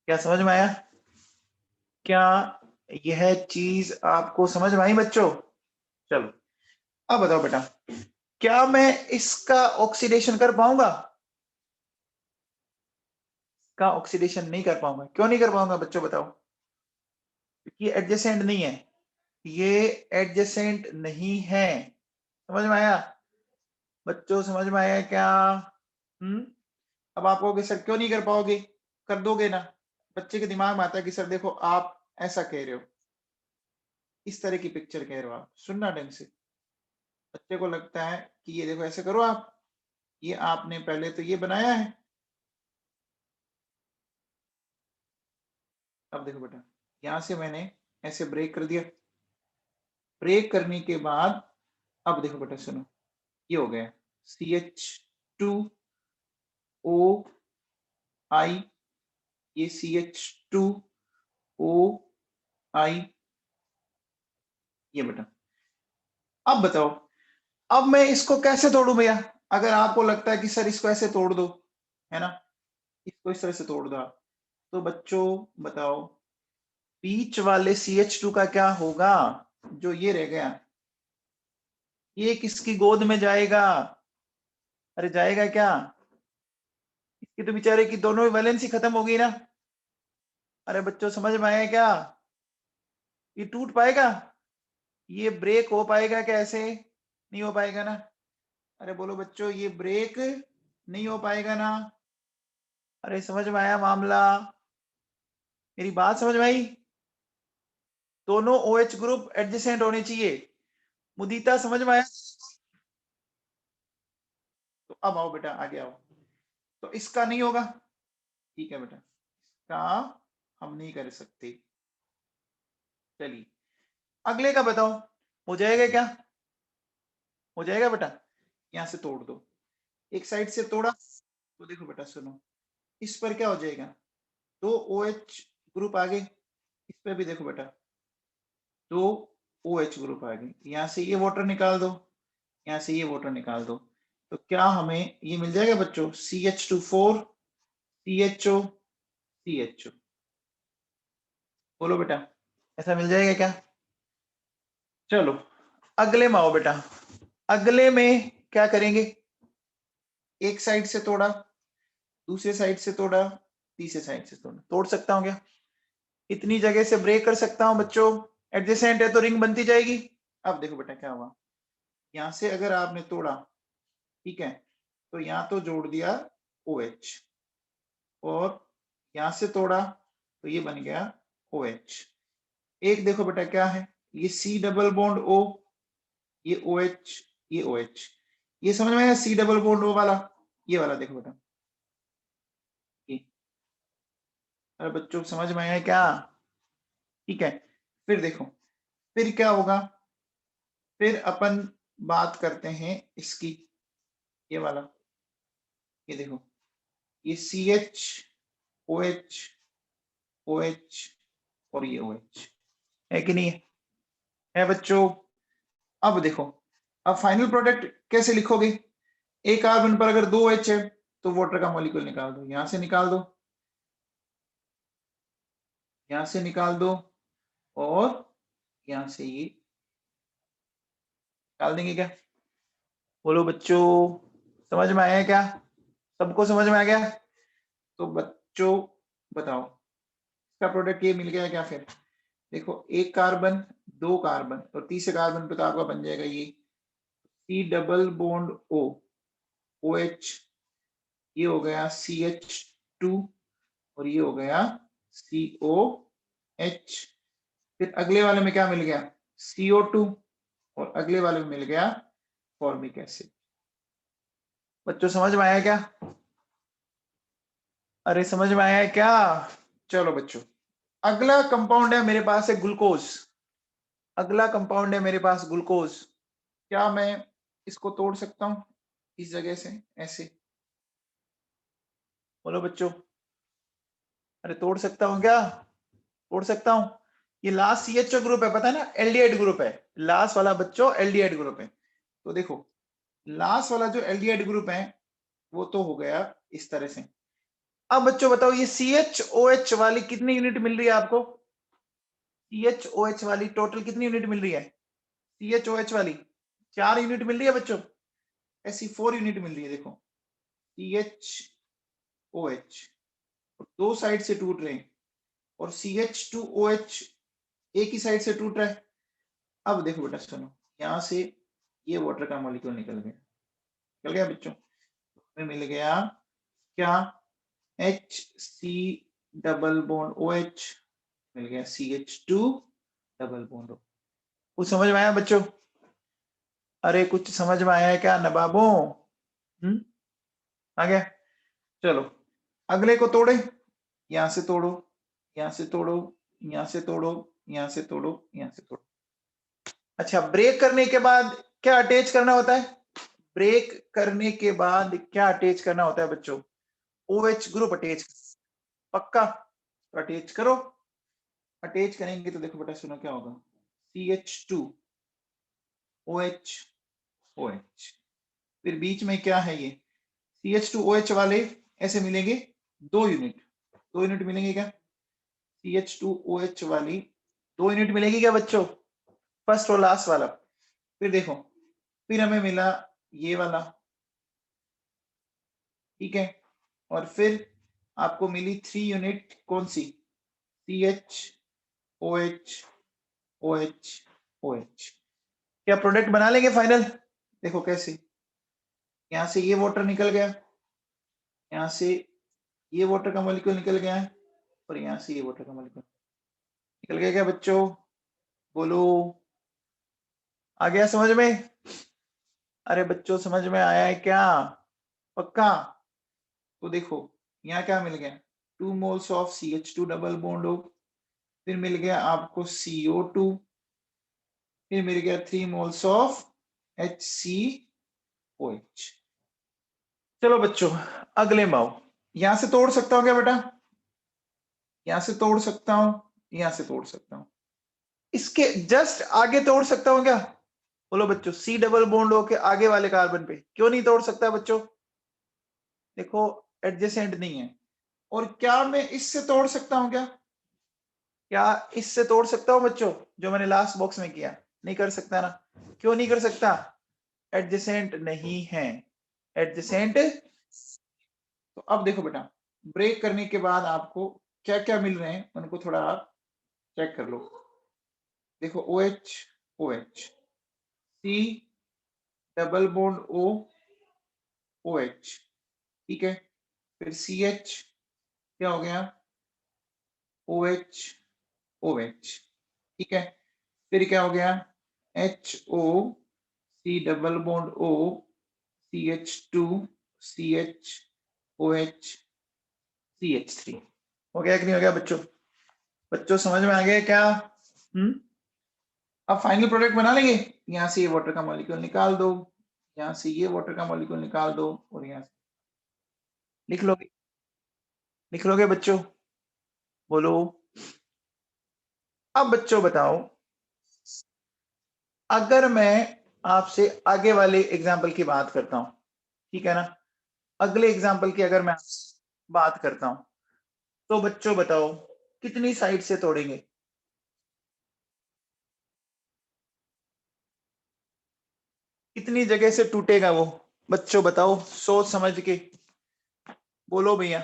क्या समझ में आया? क्या यह चीज आपको समझ में आई बच्चों? चलो अब बताओ बेटा, क्या मैं इसका ऑक्सीडेशन कर पाऊंगा? का ऑक्सीडेशन नहीं कर पाऊंगा। क्यों नहीं कर पाऊंगा बच्चों बताओ? क्योंकि एडजेसेंट नहीं है, ये एडजेसेंट नहीं है। समझ में आया बच्चों? समझ में आया क्या? अब आप कहोगे सर क्यों नहीं कर पाओगे? कर दोगे ना। बच्चे के दिमाग में आता है कि सर देखो आप ऐसा कह रहे हो, इस तरह की पिक्चर कह रहे हो, आप सुनना ढंग से। बच्चे को लगता है कि ये देखो ऐसे करो आप, ये आपने पहले तो ये बनाया है। अब देखो बेटा, यहां से मैंने ऐसे ब्रेक कर दिया, ब्रेक करने के बाद अब देखो बेटा सुनो, ये हो गया CH2OI, ये CH2OI, ये बेटा। अब बताओ, अब मैं इसको कैसे तोड़ू भैया? अगर आपको लगता है कि सर इसको ऐसे तोड़ दो, है ना, इसको इस तरह से तोड़ दो आप, तो बच्चों बताओ बीच वाले CH2 का क्या होगा? जो ये रह गया, ये किसकी गोद में जाएगा? अरे जाएगा क्या? इसकी तो बेचारे की दोनों वैलेंसी खत्म हो गई ना। अरे बच्चों समझ में आया क्या? ये टूट पाएगा? ये ब्रेक हो पाएगा क्या? ऐसे नहीं हो पाएगा ना। अरे बोलो बच्चों, ये ब्रेक नहीं हो पाएगा ना। अरे समझ में आया मामला? मेरी बात समझ में आई? दोनों OH ग्रुप एडजेसेंट होने चाहिए। मुदीता समझ में आया? तो अब आओ बेटा, आगे आओ। तो इसका नहीं होगा, ठीक है बेटा, इसका हम नहीं कर सकते। चलिए अगले का बताओ, हो जाएगा क्या? हो जाएगा बेटा? यहां से तोड़ दो, एक साइड से तोड़ा, तो देखो बेटा सुनो, इस पर क्या हो जाएगा, दो OH ग्रुप आ गए, इस पर भी देखो बेटा दो OH ग्रुप आ गए। यहां से ये वाटर निकाल दो, यहां से ये वाटर निकाल दो, तो क्या हमें ये मिल जाएगा बच्चों? CH2 4 CHO CHO। बोलो बेटा ऐसा मिल जाएगा क्या? चलो अगले में आओ बेटा। अगले में क्या करेंगे, एक साइड से तोड़ा, दूसरे साइड से तोड़ा, तीसरे साइड से तोड़ा। तोड़ सकता हूं क्या, इतनी जगह से ब्रेक कर सकता हूं बच्चों। एडजेसेंट है तो रिंग बनती जाएगी। अब देखो बेटा क्या हुआ, यहां से अगर आपने तोड़ा, ठीक है, तो यहां तो जोड़ दिया OH, और यहां से तोड़ा तो ये बन गया OH। एक देखो बेटा क्या है, ये C डबल बॉन्ड O, ये OH, ये OH। ये समझ में आया, C डबल बॉन्ड O वाला, ये वाला देखो बेटा, ये। अरे बच्चों समझ में आया क्या, ठीक है। फिर देखो, फिर क्या होगा, फिर अपन बात करते हैं इसकी, ये वाला, ये देखो, ये CH OH OH और ये OH है कि नहीं है बच्चों। अब देखो, अब फाइनल प्रोडक्ट कैसे लिखोगे, एक कार्बन पर अगर 2 H है तो वाटर का मॉलिक्यूल निकाल दो, यहां से निकाल दो, यहां से निकाल दो, और यहां से ये निकाल देंगे क्या। बोलो बच्चों, समझ में आया क्या, सबको समझ में आ गया। तो बच्चों बताओ, इसका प्रोडक्ट ये मिल गया क्या। फिर देखो, एक कार्बन, दो कार्बन, और तीसरे कार्बन पे तो आपका बन जाएगा ये C double bond O OH, ये हो गया CH2, और ये हो गया COH। फिर अगले वाले में क्या मिल गया, CO2, और अगले वाले में मिल गया फॉर्मिक एसिड। बच्चों समझ में आया क्या, अरे समझ में आया क्या। चलो बच्चों, अगला कंपाउंड है मेरे पास है ग्लूकोज। अगला कंपाउंड है मेरे पास ग्लूकोज। क्या मैं इसको तोड़ सकता हूं इस जगह से ऐसे, बोलो बच्चों। अरे तोड़ सकता हूं क्या, तोड़ सकता हूं। ये लास्ट CHO ग्रुप है, पता है ना, एल्डिहाइड ग्रुप है, लास्ट वाला बच्चों एल्डिहाइड ग्रुप है। तो देखो, लास्ट वाला जो एल्डिहाइड ग्रुप है वो तो हो गया इस तरह से। अब बच्चों बताओ, ये CHOH वाली कितनी यूनिट मिल रही है आपको, CHOH वाली टोटल कितनी यूनिट मिल रही है, CHOH वाली 4 यूनिट मिल रही है बच्चों, ऐसी 4 यूनिट मिल रही है। देखो CHOH दो साइड से टूट रहे हैं, और CH2OH एक ही साइड से टूट रहा है। अब देखो बेटा सुनो, यहां से ये वाटर का मॉलिक्यूल निकल गया बच्चों, हमें मिल गया क्या, HC डबल बॉन्ड OH, मिल गया CH2 डबल बॉन्ड O। कुछ समझ में आया बच्चों, अरे कुछ समझ में आया है क्या नवाबों, आ गया। चलो अगले को तोड़े, यहां से तोड़ो, यहां से तोड़ो, यहां से तोड़ो, यहां से तोड़ो, यहां से तोड़ो। अच्छा, ब्रेक करने के बाद क्या अटैच करना होता है, ब्रेक करने के बाद क्या अटैच करना होता है बच्चों, OH ग्रुप अटैच, पक्का, तो अटैच करो। अटैच करेंगे तो देखो बेटा सुनो क्या होगा, CH2 OH OH, फिर बीच में क्या है ये CH2 OH वाले ऐसे मिलेंगे 2 यूनिट, 2 यूनिट मिलेंगे क्या, CH2 OH वाली 2 यूनिट मिलेगी क्या बच्चों, फर्स्ट और लास्ट वाला। फिर देखो, फिर हमें मिला ये वाला, ठीक है, और फिर आपको मिली 3 यूनिट कौन सी, CH OH OH OH। क्या प्रोडक्ट बना लेंगे फाइनल, देखो कैसे, यहां से ये वाटर निकल गया, यहां से ये वाटर का मॉलिक्यूल निकल गया है, और यहां से ये वाटर का मॉलिक्यूल निकल गया क्या बच्चों, बोलो, आ गया समझ में। अरे बच्चों समझ में आया है क्या, पक्का। तो देखो यहाँ क्या मिल गया, 2 moles of CH2 double bond O, फिर मिल गया आपको CO2, फिर मिल गया 3 मोल्स ऑफ HCOH। चलो बच्चों अगले में आओ, यहां से तोड़ सकता हूं क्या बेटा, यहां से तोड़ सकता हूं, यहां से तोड़ सकता हूं, इसके जस्ट आगे तोड़ सकता हूं क्या, बोलो बच्चों, C डबल बॉन्ड O के आगे वाले कार्बन पे क्यों नहीं तोड़ सकता बच्चों, देखो एडजेसेंट नहीं है। और क्या मैं इससे तोड़ सकता हूं क्या, क्या इससे तोड़ सकता हूं बच्चों, जो मैंने लास्ट बॉक्स में किया, नहीं कर सकता ना, क्यों नहीं कर सकता? एडजेसेंट नहीं है, एडजेसेंट। तो अब देखो बेटा, ब्रेक करने के बाद आपको क्या क्या मिल रहे हैं उनको थोड़ा आप चेक कर लो। देखो OH OH, C double bond O OH, ठीक है। फिर CH क्या हो गया? OH OH, ठीक है। फिर क्या हो गया? HO C double bond O CH2 CH OH CH3। हो गया कि नहीं हो गया बच्चों? बच्चों समझ में आ गया क्या? अब फाइनल प्रोडक्ट बना लेंगे। यहाँ से ये वाटर का मॉलिक्यूल निकाल दो, यहाँ से ये वाटर का मॉलिक्यूल निकाल दो, और यहाँ से लिख लोगे, लिख लोगे बच्चों? बोलो। अब बच्चों बताओ, अगर मैं आपसे आगे वाले एग्जाम्पल की बात करता हूं, ठीक है ना, अगले एग्जाम्पल की अगर मैं बात करता हूं, तो बच्चों बताओ कितनी साइड से तोड़ेंगे? कितनी जगह से टूटेगा वो? बच्चों बताओ सोच समझ के, बोलो भैया,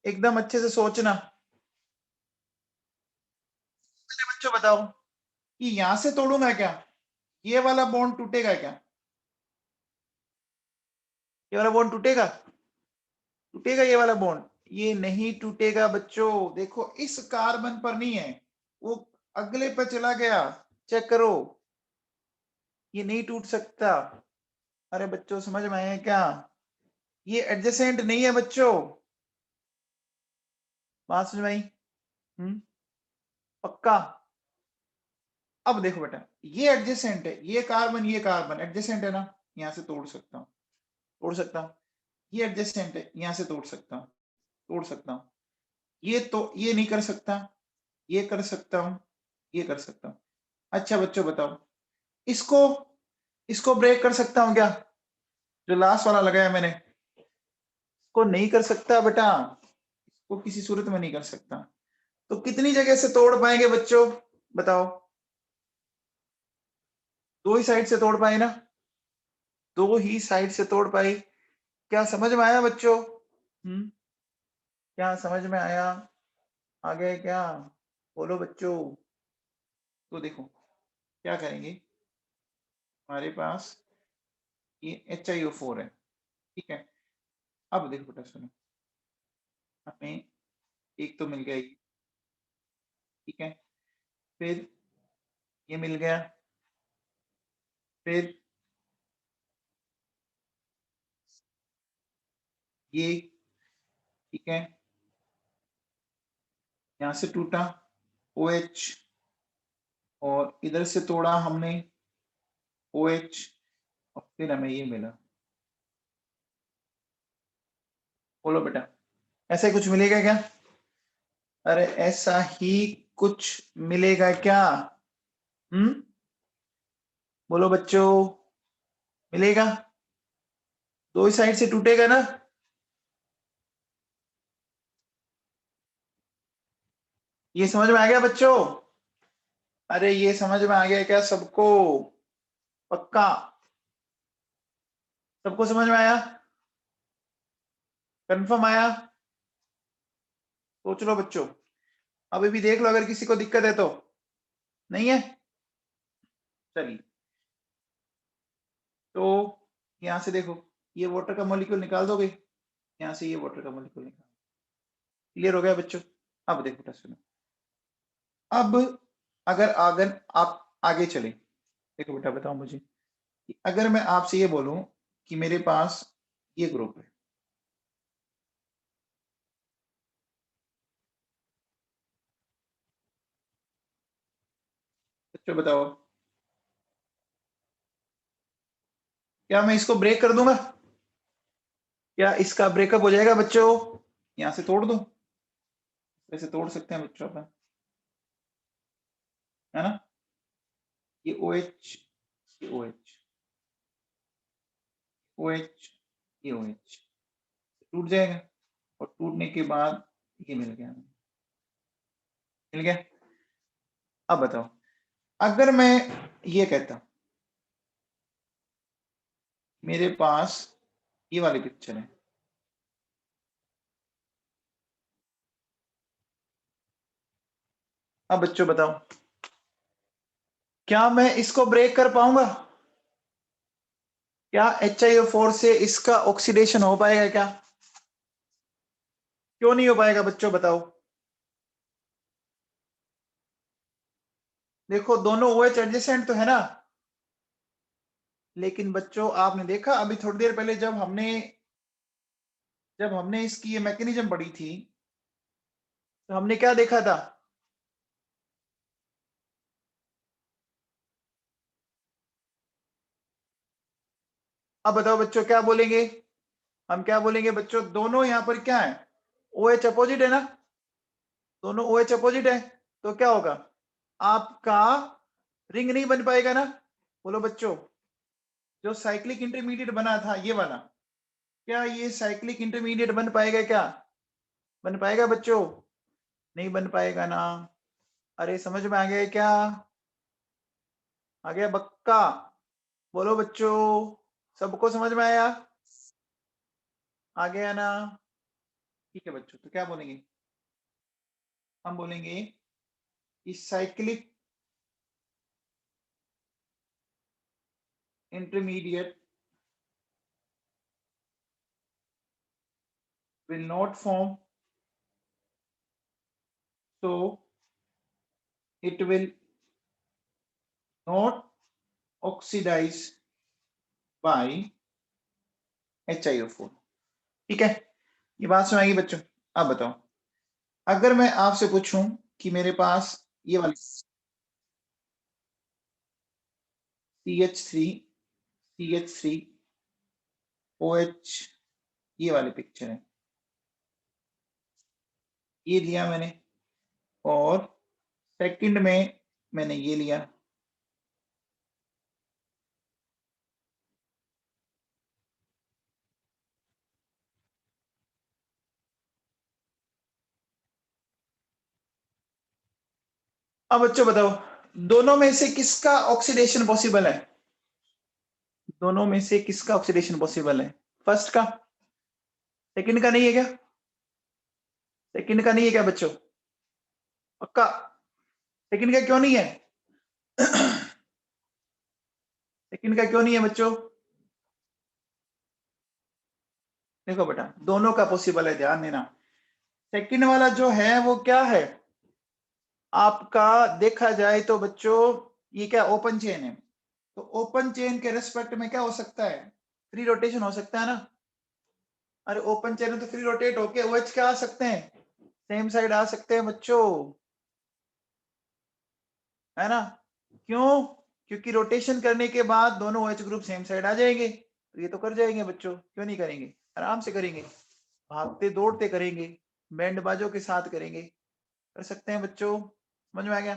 एकदम अच्छे से सोचना। बच्चों बताओ कि यहां से तोड़ूंगा क्या, ये वाला बॉन्ड टूटेगा क्या? ये वाला बॉन्ड टूटेगा? टूटेगा ये वाला बॉन्ड? ये नहीं टूटेगा बच्चों। देखो इस कार्बन पर नहीं है, वो अगले पर चला गया, चेक करो, ये नहीं टूट सकता। अरे बच्चों समझ में आया क्या? ये एडजेसेंट नहीं है बच्चों, बात समझ में आई? पक्का? अब देखो बेटा, ये एडजेसेंट है, ये कार्बन एडजेसेंट है ना, यहां से तोड़ सकता हूं, तोड़ सकता हूं। ये एडजेसेंट है, यहां से तोड़ सकता हूं, तोड़ सकता हूं। ये तो ये नहीं कर सकता, ये कर सकता हूं, ये कर सकता हूं। अच्छा बच्चों बताओ, इसको इसको ब्रेक कर सकता हूं क्या? जो लास्ट वाला लगाया मैंने, इसको नहीं कर सकता बेटा, इसको किसी सूरत में नहीं कर सकता। तो कितनी जगह से तोड़ पाएंगे बच्चों, बताओ? दो ही साइड से तोड़ पाए ना, दो ही साइड से तोड़ पाए। क्या समझ में आया बच्चों? क्या समझ में आया? आ गए क्या? बोलो बच्चों। तो देखो क्या करेंगे, हमारे पास ये HiO4 है, ठीक है। अब देखो बेटा सुनो, हमें एक तो मिल गया ये, ठीक है। फिर ये मिल गया, फिर ये, ठीक है। यहां से टूटा OH, और इधर से तोड़ा हमने OH, और फिर हमें ये मिला। बोलो बेटा, ऐसा ही कुछ मिलेगा क्या? अरे ऐसा ही कुछ मिलेगा क्या? बोलो बच्चों, मिलेगा? दो ही साइड से टूटेगा ना? ये समझ में आ गया बच्चों? अरे ये समझ में आ गया क्या सबको? पक्का? सबको समझ में आया? कंफर्म आया? सोच लो बच्चों, अभी भी देख लो अगर किसी को दिक्कत है तो। नहीं है? चलिए, तो यहां से देखो, ये वाटर का मॉलिक्यूल निकाल दोगे, यहां से ये वाटर का मॉलिक्यूल निकाल। क्लियर हो गया बच्चों? अब देखो बेटा सुनो, अब अगर अगर आप आगे चले, देखो बेटा बताओ मुझे कि अगर मैं आपसे ये बोलूं कि मेरे पास ये ग्रुप है, बच्चों बताओ, क्या मैं इसको ब्रेक कर दूंगा? क्या इसका ब्रेकअप हो जाएगा बच्चों? यहां से तोड़ दूं? वैसे तोड़ सकते हैं बच्चों अपन, है ना? ये OH, ये OH, OH, ये OH टूट जाएगा, और टूटने के बाद ये मिल गया, मिल गया। अब बताओ, अगर मैं ये कहता मेरे पास ये वाली पिक्चर है, अब बच्चों बताओ, क्या मैं इसको ब्रेक कर पाऊंगा? क्या HiO4 से इसका ऑक्सीडेशन हो पाएगा क्या? क्यों नहीं हो पाएगा बच्चों बताओ? देखो दोनों OH एडजेसेंट तो है ना, लेकिन बच्चों आपने देखा अभी थोड़ी देर पहले जब हमने इसकी ये मैकेनिज्म पढ़ी थी, तो हमने क्या देखा था? अब बताओ बच्चों क्या बोलेंगे? हम क्या बोलेंगे बच्चों? दोनों यहाँ पर क्या है? OH अपोजिट है ना, दोनों OH अपोजिट है, तो क्या होगा? आपका रिंग नहीं बन पाएगा ना। बोलो बच्चों, जो साइक्लिक इंटरमीडिएट बना था ये वाला, क्या ये साइक्लिक इंटरमीडिएट बन पाएगा क्या? बन पाएगा बच्चों? नहीं बन पाएगा ना। अरे समझ में आ गया क्या? आ गया बक्का? बोलो बच्चों, सबको समझ में आया? आ गया ना? ठीक है बच्चों, तो क्या बोलेंगे? हम बोलेंगे कि cyclic intermediate will not form, so it will not oxidize by HiO4। ठीक है, ये बात समझ आएगी बच्चों? अब बताओ, अगर मैं आपसे पूछूं कि मेरे पास ये वाली CH3 CH3 OH ये वाली पिक्चर है, ये लिया मैंने, और सेकंड में मैंने ये लिया, अब बच्चों बताओ, दोनों में से किसका ऑक्सीडेशन पॉसिबल है? दोनों में से किसका ऑक्सीडेशन पॉसिबल है? फर्स्ट का? सेकंड का नहीं है क्या? सेकंड का नहीं है क्या बच्चों? पक्का? सेकंड का क्यों नहीं है? सेकंड का क्यों नहीं है बच्चों? देखो बेटा, दोनों का पॉसिबल है, ध्यान देना। सेकंड वाला जो है वो क्या है आपका? देखा जाए तो बच्चों, ये क्या ओपन चेन है, तो ओपन चेन के रेस्पेक्ट में क्या हो सकता है? फ्री रोटेशन हो सकता है ना। अरे ओपन चेन में तो फ्री रोटेट होके OH क्या आ सकते हैं? सेम साइड आ सकते हैं बच्चों, है ना? क्यों? क्योंकि रोटेशन करने के बाद दोनों OH ग्रुप सेम साइड आ जाएंगे, तो ये तो कर जाएंगे बच्चों, क्यों नहीं करेंगे? आराम से करेंगे, भागते दौड़ते करेंगे, बैंड बाजों के साथ करेंगे, कर सकते हैं बच्चों। समझ में आ गया?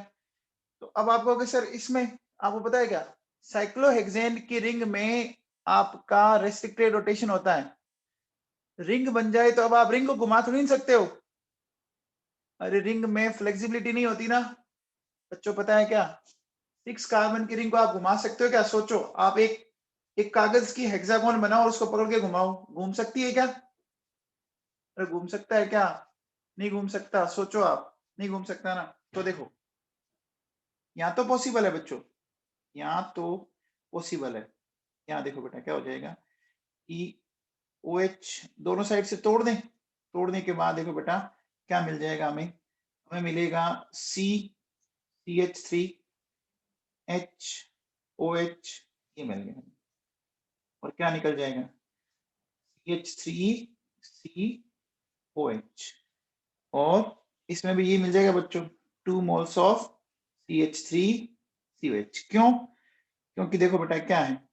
तो अब आप कहोगे सर इसमें आपको पता है क्या, साइक्लोहेक्सेन की रिंग में आपका रेस्ट्रिक्टेड रोटेशन होता है। रिंग बन जाए तो अब आप रिंग को घुमा तो नहीं सकते हो। अरे रिंग में फ्लेक्सिबिलिटी नहीं होती ना बच्चों, पता है क्या? 6 कार्बन की रिंग को आप घुमा सकते हो क्या? सोचो, आप एक एक कागज की हेक्सागोन बनाओ और उसको पकड़ के घुमाओ, घूम सकती है क्या? अरे घूम सकता है क्या? नहीं घूम सकता, सोचो आप, नहीं घूम सकता ना। तो देखो, यहाँ तो पॉसिबल है बच्चों, यहाँ तो पॉसिबल है। यहाँ देखो बेटा क्या हो जाएगा कि OH दोनों साइड से तोड़ दें, तोड़ने के बाद देखो बेटा क्या मिल जाएगा हमें? हमें मिलेगा CH3 HOH, ये मिल गया, और क्या निकल जाएगा? CH3COH, और इसमें भी ये मिल जाएगा बच्चों, 2 मोल्स ऑफ CH3COH। क्यों? क्योंकि देखो बेटा क्या है,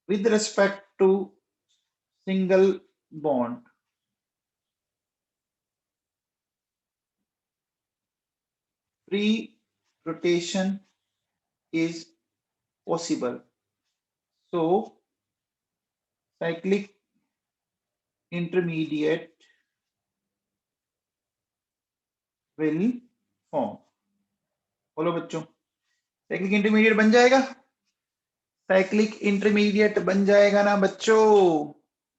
with respect to single bond, free rotation is possible, so cyclic intermediate will form। बोलो बच्चों, साइक्लिक इंटरमीडिएट बन जाएगा? साइक्लिक इंटरमीडिएट बन जाएगा ना बच्चों?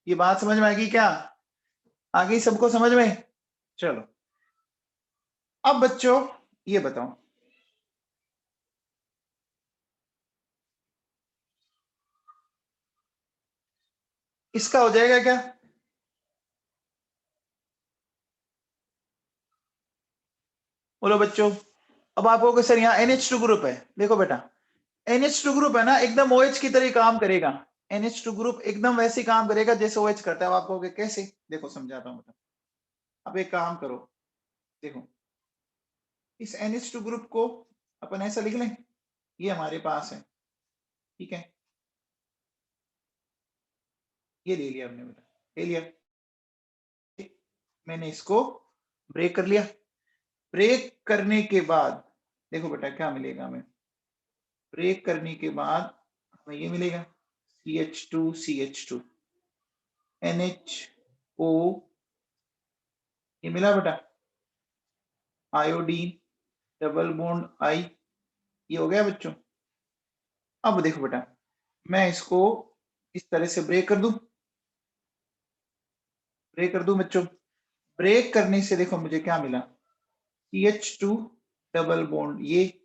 ये बात समझ में आएगी क्या? आ गई सबको समझ में? चलो अब बच्चों ये बताओ, इसका हो जाएगा क्या? बोलो बच्चों। अब आप कहोगे सर यहाँ NH2 ग्रुप है। देखो बेटा, NH2 ग्रुप है ना, एकदम OH की तरह काम करेगा। NH2 ग्रुप एकदम वैसे ही काम करेगा जैसे OH करता है। अब आप कहोगे कैसे? देखो समझाता हूँ बेटा। अब एक काम करो, देखो इस NH2 ग्रुप को अपन ऐसा लिख लें, ये हमारे पास है, ठीक है, ये ले लिया हमने बेटा, ले लिया। मैंने इसको ब्रेक कर लिया। ब्रेक करने के बाद देखो बेटा क्या मिलेगा हमें। ब्रेक करने के बाद हमें ये मिलेगा CH2 NHO, ये मिला बेटा, आयोडीन डबल बॉन्ड I, ये हो गया बच्चों। अब देखो बेटा, मैं इसको इस तरह से ब्रेक कर दूं, ब्रेक कर दूं बच्चों। ब्रेक करने से देखो मुझे क्या मिला, CH2 डबल बॉन्ड ये,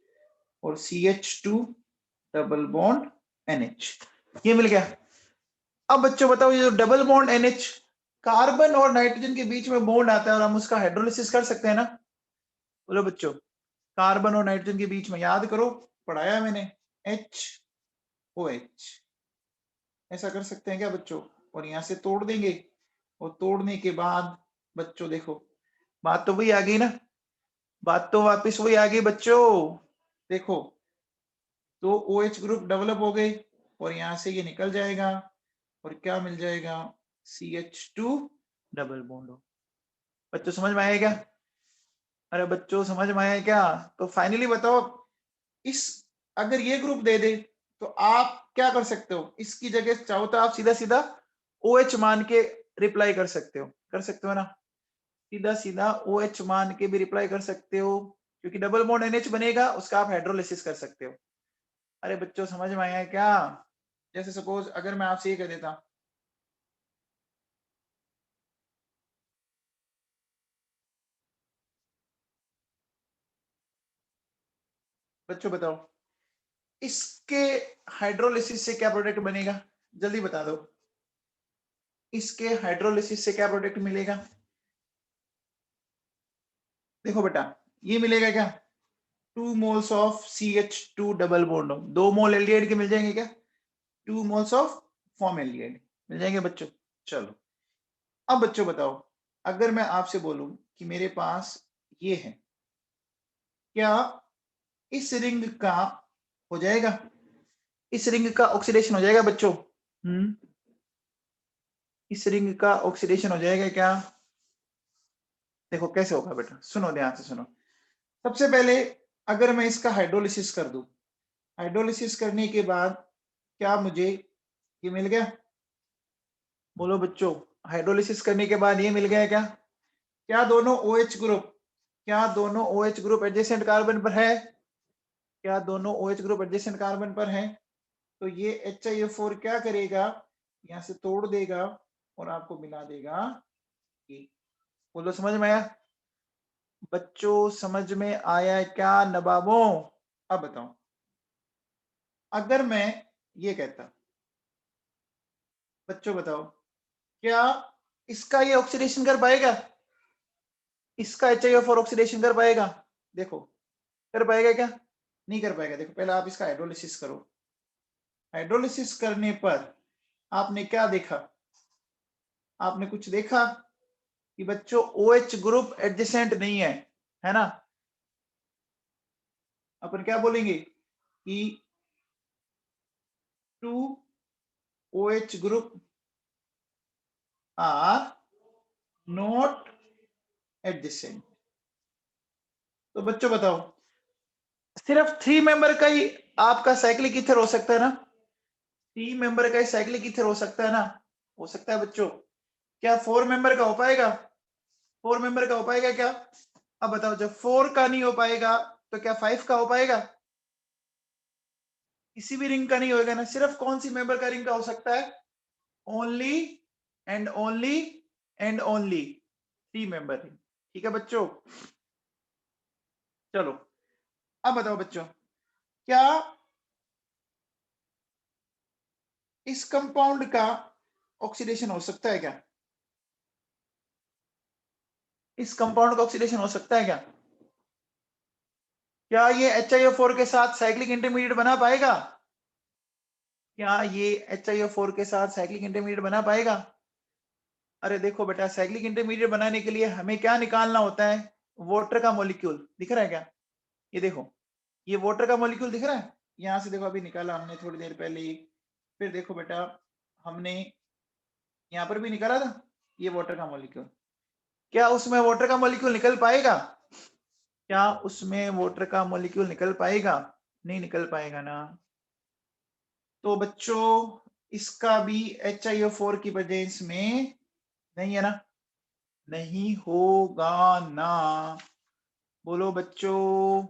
और CH2 डबल बॉन्ड NH, ये मिल गया। अब बच्चों बताओ, ये जो डबल बॉन्ड NH, कार्बन और नाइट्रोजन के बीच में बॉन्ड आता है और हम उसका हाइड्रोलिसिस कर सकते हैं ना? बोलो बच्चों, कार्बन और नाइट्रोजन के बीच में, याद करो पढ़ाया मैंने, HOH, ऐसा कर सकते हैं क्या बच्चों? और यहां से तोड़ देंगे, और तोड़ने के बाद बच्चों देखो, बात तो वही आ गई ना, बात तो वापस वही आ गई बच्चों। देखो तो OH ग्रुप डेवलप हो गए, और यहां से ये निकल जाएगा, और क्या मिल जाएगा, CH2 डबल बॉन्ड। बच्चों समझ में आया क्या? अरे बच्चों समझ में आया क्या? तो फाइनली बताओ, इस अगर ये ग्रुप दे दे तो आप क्या कर सकते हो, इसकी जगह चाहो तो आप सीधा सीधा OH मान के रिप्लाई कर सकते हो ना, सीधा सीधा OH मान के भी रिप्लाई कर सकते हो, क्योंकि डबल बॉन्ड NH बनेगा, उसका आप हाइड्रोलिसिस कर सकते हो। अरे बच्चों समझ में आया क्या? जैसे सपोज अगर मैं आपसे ये कह देता, बच्चों बताओ इसके हाइड्रोलिसिस से क्या प्रोडक्ट बनेगा, जल्दी बता दो, इसके हाइड्रोलिसिस से क्या प्रोडक्ट मिलेगा? देखो बेटा, ये मिलेगा क्या, 2 moles of CH2 double bond, 2 mole aldehyde के मिल जाएंगे क्या? 2 मोल्स ऑफ फॉर्मेल्डिहाइड मिल जाएंगे बच्चों। चलो अब बच्चों बताओ, अगर मैं आपसे बोलूं कि मेरे पास ये है, क्या इस रिंग का हो जाएगा, इस रिंग का ऑक्सीडेशन हो जाएगा बच्चों? इस रिंग का ऑक्सीडेशन हो जाएगा क्या? देखो कैसे होगा बेटा, सुनो ध्यान से सुनो। सबसे पहले अगर मैं इसका हाइड्रोलिसिस कर दूं, हाइड्रोलिसिस करने के बाद क्या मुझे ये मिल गया? बोलो बच्चों, हाइड्रोलिसिस करने के बाद ये मिल गया क्या? क्या दोनों OH ग्रुप, क्या दोनों OH ग्रुप एडजेसेंट कार्बन पर है? क्या दोनों OH ग्रुप एडजेसेंट कार्बन पर है? तो ये HiO4 क्या करेगा, यहां से तोड़ देगा और आपको मिला देगा ये। बोलो समझ में आया? बच्चों समझ में आया क्या नवाबों? अब बताओ, अगर मैं ये कहता, बच्चों बताओ क्या इसका ये ऑक्सीडेशन कर पाएगा, इसका HiO4 ऑक्सीडेशन कर पाएगा? देखो कर पाएगा क्या? नहीं कर पाएगा। देखो पहले आप इसका हाइड्रोलिसिस करो, हाइड्रोलिसिस करने पर आपने क्या देखा, आपने कुछ देखा कि बच्चों OH ग्रुप एडजेसेंट नहीं है ना? अपन क्या बोलेंगे कि 2 OH group are not adjacent. तो बच्चों बताओ, सिर्फ 3 मेंबर का ही आपका साइक्लिक ईथर हो सकता है ना? 3 मेंबर का ही साइक्लिक ईथर हो सकता है ना? हो सकता है बच्चों। क्या 4 मेंबर का हो पाएगा? 4 मेंबर का हो पाएगा क्या? अब बताओ, जब 4 का नहीं हो पाएगा तो क्या 5 का हो पाएगा? किसी भी रिंग का नहीं होगा ना, सिर्फ कौन सी मेंबर का रिंग का हो सकता है? Only and only and only 3 member ring. ठीक है बच्चों, चलो अब बताओ बच्चों, क्या इस कंपाउंड का ऑक्सीडेशन हो सकता है क्या? इस कंपाउंड का ऑक्सीडेशन हो सकता है क्या? क्या ये HiO4 के साथ साइक्लिक इंटरमीडिएट बना पाएगा? क्या ये HiO4 के साथ साइक्लिक इंटरमीडिएट बना पाएगा? अरे देखो बेटा, साइक्लिक इंटरमीडिएट बनाने के लिए हमें क्या निकालना होता है? वाटर का मॉलिक्यूल दिख रहा है क्या? ये देखो, ये वाटर का मॉलिक्यूल दिख रहा है, यहां से देखो अभी निकाला हमने थोड़ी देर पहले ही। फिर देखो बेटा, हमने यहाँ पर भी निकाला था ये वाटर का मॉलिक्यूल। क्या उसमें वाटर का मॉलिक्यूल निकल पाएगा? क्या उसमें वाटर का मॉलिक्यूल निकल पाएगा? नहीं निकल पाएगा ना। तो बच्चों इसका भी HiO4 की वजह इसमें नहीं है ना, नहीं होगा ना। बोलो बच्चों,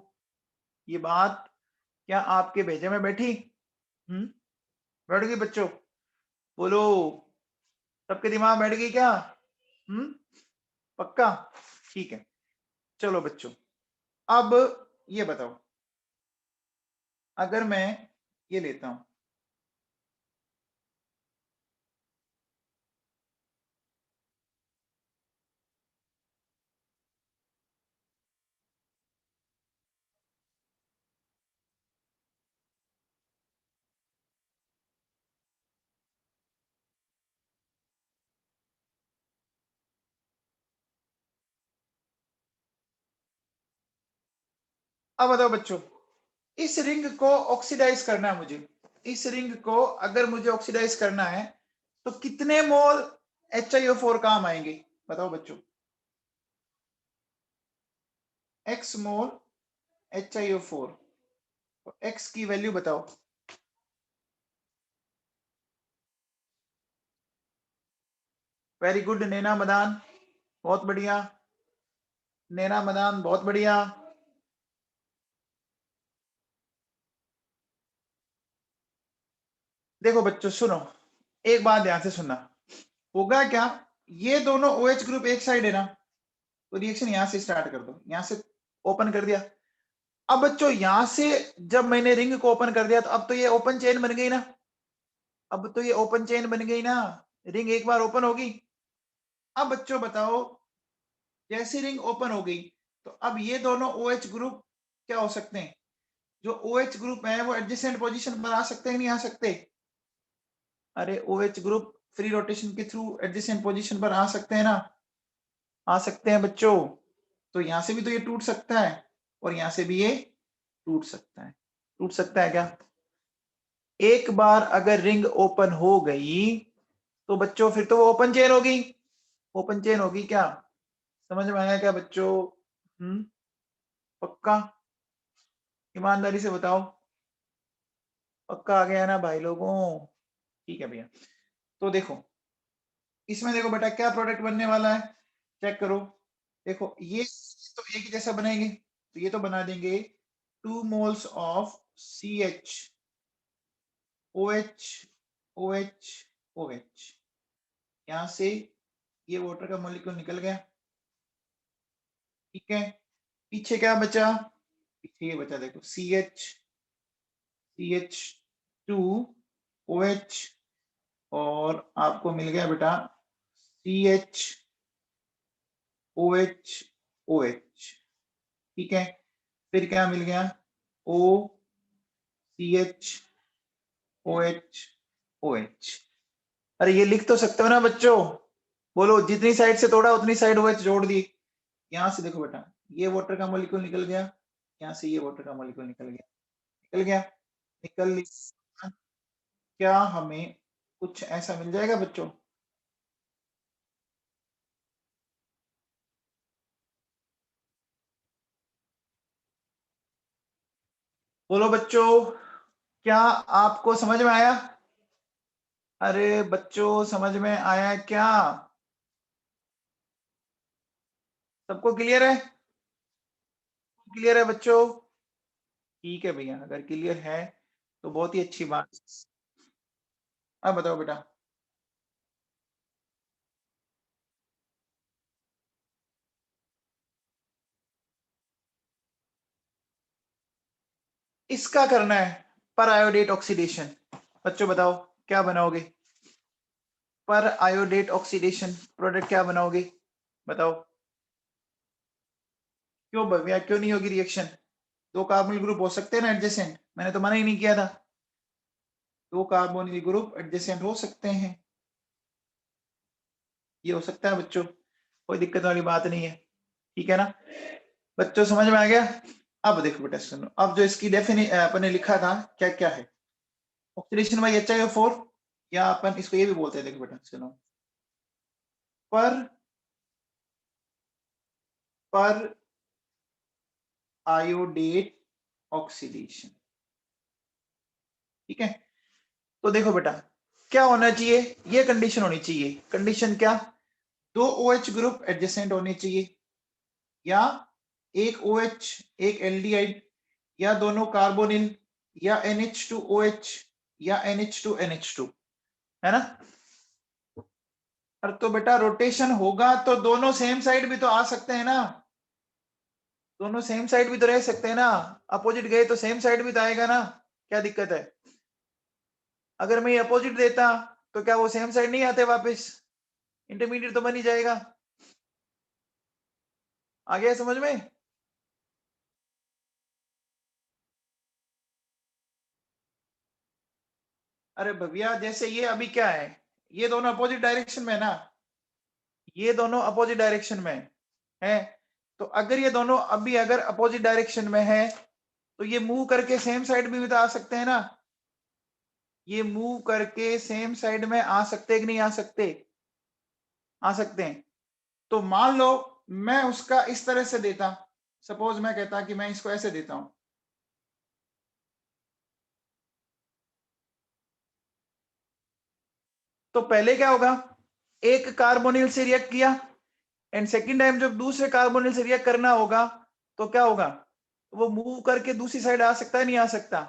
ये बात क्या आपके भेजे में बैठी? बैठ गई बच्चों? बोलो, सबके दिमाग बैठ गई क्या? पक्का? ठीक है, चलो बच्चों अब ये बताओ, अगर मैं ये लेता हूं, अब बताओ बच्चों, इस रिंग को ऑक्सीडाइज करना है मुझे। इस रिंग को अगर मुझे ऑक्सीडाइज करना है तो कितने मोल HiO4 काम आएंगे? बताओ बच्चों, x मोल HiO4, तो x की वैल्यू बताओ। वेरी गुड नैना मदान, बहुत बढ़िया। नैना मदान बहुत बढ़िया। देखो बच्चों सुनो, एक बात ध्यान से सुनना, होगा क्या, ये दोनों OH ग्रुप एक साइड है ना, तो रिएक्शन यहां से स्टार्ट कर दो, यहां से ओपन कर दिया। अब बच्चों यहां से जब मैंने रिंग को ओपन कर दिया तो अब तो ये ओपन चेन बन गई ना, अब तो ये ओपन चेन बन गई ना, रिंग एक बार ओपन होगी। अब बच्चों बताओ, जैसे रिंग ओपन हो गई तो अब ये दोनों OH ग्रुप क्या हो सकते हैं? जो OH ग्रुप है वो एडजेसेंट पोजीशन पर आ सकते हैं, नहीं आ सकते? अरे OH ग्रुप फ्री रोटेशन के थ्रू एडजेसेंट पोजीशन पर आ सकते हैं ना, आ सकते हैं बच्चों। तो यहां से भी तो ये टूट सकता है और यहां से भी ये टूट सकता है। टूट सकता है क्या? एक बार अगर रिंग ओपन हो गई तो बच्चों फिर तो वो ओपन चेन होगी। ओपन चेन होगी क्या? समझ में आया क्या बच्चों? पक्का? ईमानदारी से बताओ, पक्का आ गया ना भाई लोगों? ठीक है भैया, तो देखो इसमें देखो बेटा क्या प्रोडक्ट बनने वाला है, चेक करो। देखो ये तो एक ही जैसा बनाएंगे, तो ये तो बना देंगे 2 moles of CH OH OH OH। यहां से ये वाटर का मॉलिक्यूल निकल गया, ठीक है। पीछे क्या बचा? पीछे ये बचा देखो CH2 OH, और आपको मिल गया बेटा CH OH OH, ठीक है। फिर क्या मिल गया? OCH OH OH। अरे ये लिख तो सकते हो ना बच्चों? बोलो, जितनी साइड से तोड़ा उतनी साइड OH जोड़ दी। यहाँ से देखो बेटा, ये वाटर का मॉलिक्यूल निकल गया, यहाँ से ये वाटर का मॉलिक्यूल निकल गया, निकल गया, निकल लिया। क्या हमें कुछ ऐसा मिल जाएगा बच्चों? बोलो बच्चों, क्या आपको समझ में आया? अरे बच्चों समझ में आया क्या? सबको क्लियर है? क्लियर है बच्चों? ठीक है भैया, अगर क्लियर है तो बहुत ही अच्छी बात। अब बताओ बेटा। इसका करना है पर आयोडेट ऑक्सीडेशन। बच्चों बताओ क्या बनाओगे? पर आयोडेट ऑक्सीडेशन प्रोडक्ट क्या बनाओगे? बताओ। क्यों भैया, क्यों नहीं होगी रिएक्शन? दो कार्बोनिल ग्रुप हो सकते हैं ना एडजेसेंट, मैंने तो मना ही नहीं किया था। दो कार्बोनिल ग्रुप एडजेसेंट हो सकते हैं, ये हो सकता है बच्चों, कोई दिक्कत वाली बात नहीं है। ठीक है ना बच्चों, समझ में आ गया? अब देखो बेटा सुनो, अब जो इसकी अपने लिखा था क्या क्या है, ऑक्सीडेशन बाय HiO4, या अपन इसको ये भी बोलते हैं, देखो बेटा सुनो, पर पर आयोडेट ऑक्सीडेशन। ठीक है, तो देखो बेटा क्या होना चाहिए, ये कंडीशन होनी चाहिए। कंडीशन क्या? दो OH ग्रुप एडजेसेंट होने चाहिए, या एक OH एक एल्डिहाइड, या दोनों कार्बोनिल, या NH2OH, या NH2NH2, है ना? और तो बेटा रोटेशन होगा तो दोनों सेम साइड भी तो आ सकते हैं ना, दोनों सेम साइड भी तो रह सकते हैं ना। अपोजिट गए तो सेम साइड भी तो आएगा ना, क्या दिक्कत है? अगर मैं ये अपोजिट देता तो क्या वो सेम साइड नहीं आते वापस? इंटरमीडिएट तो बन ही जाएगा। आ गया समझ में? अरे भैया जैसे ये अभी क्या है, ये दोनों अपोजिट डायरेक्शन में है ना, ये दोनों अपोजिट डायरेक्शन में है। तो अगर ये दोनों अभी अगर अपोजिट डायरेक्शन में है तो ये मूव करके सेम साइड में भी तो आ सकते हैं ना, ये मूव करके सेम साइड में आ सकते कि नहीं आ सकते? आ सकते हैं। तो मान लो मैं उसका इस तरह से देता, सपोज मैं कहता कि मैं इसको ऐसे देता हूं, तो पहले क्या होगा, एक कार्बोनिल से रिएक्ट किया, एंड सेकेंड टाइम जब दूसरे कार्बोनिल से रिएक्ट करना होगा तो क्या होगा, वो मूव करके दूसरी साइड आ सकता है नहीं आ सकता?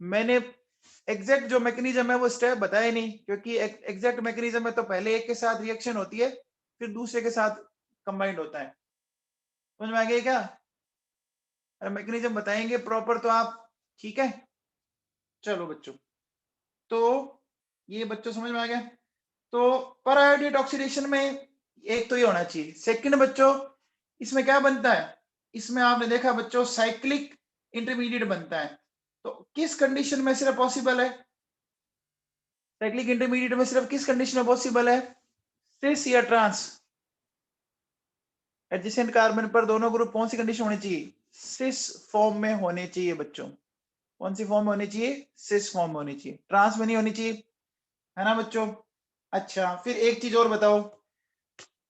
मैंने एग्जैक्ट जो मैकेनिज्म है वो स्टेप बताया नहीं, क्योंकि एग्जैक्ट मैकेनिज्म में तो पहले एक के साथ रिएक्शन होती है फिर दूसरे के साथ कंबाइंड होता है। समझ में आ गया क्या? अरे मैकेनिज्म बताएंगे प्रॉपर तो आप, ठीक है? चलो बच्चों, तो ये बच्चों समझ में आ गया। तो पर आयोडेट ऑक्सीडेशन में एक तो ये होना चाहिए। सेकंड बच्चों, इसमें क्या बनता है, इसमें आपने देखा बच्चों साइक्लिक इंटरमीडिएट बनता है। तो किस कंडीशन में सिर्फ पॉसिबल है, साइक्लिक इंटरमीडिएट में सिर्फ किस कंडीशन में पॉसिबल है? सिस या ट्रांस? एडजेसेंट कार्बन पर दोनों ग्रुप कौन सी कंडीशन होनी चाहिए? सिस फॉर्म में होने चाहिए बच्चों। कौन सी फॉर्म में होनी चाहिए? सिस फॉर्म में होनी चाहिए, ट्रांस में नहीं होनी चाहिए, है ना बच्चों? अच्छा फिर एक चीज और बताओ,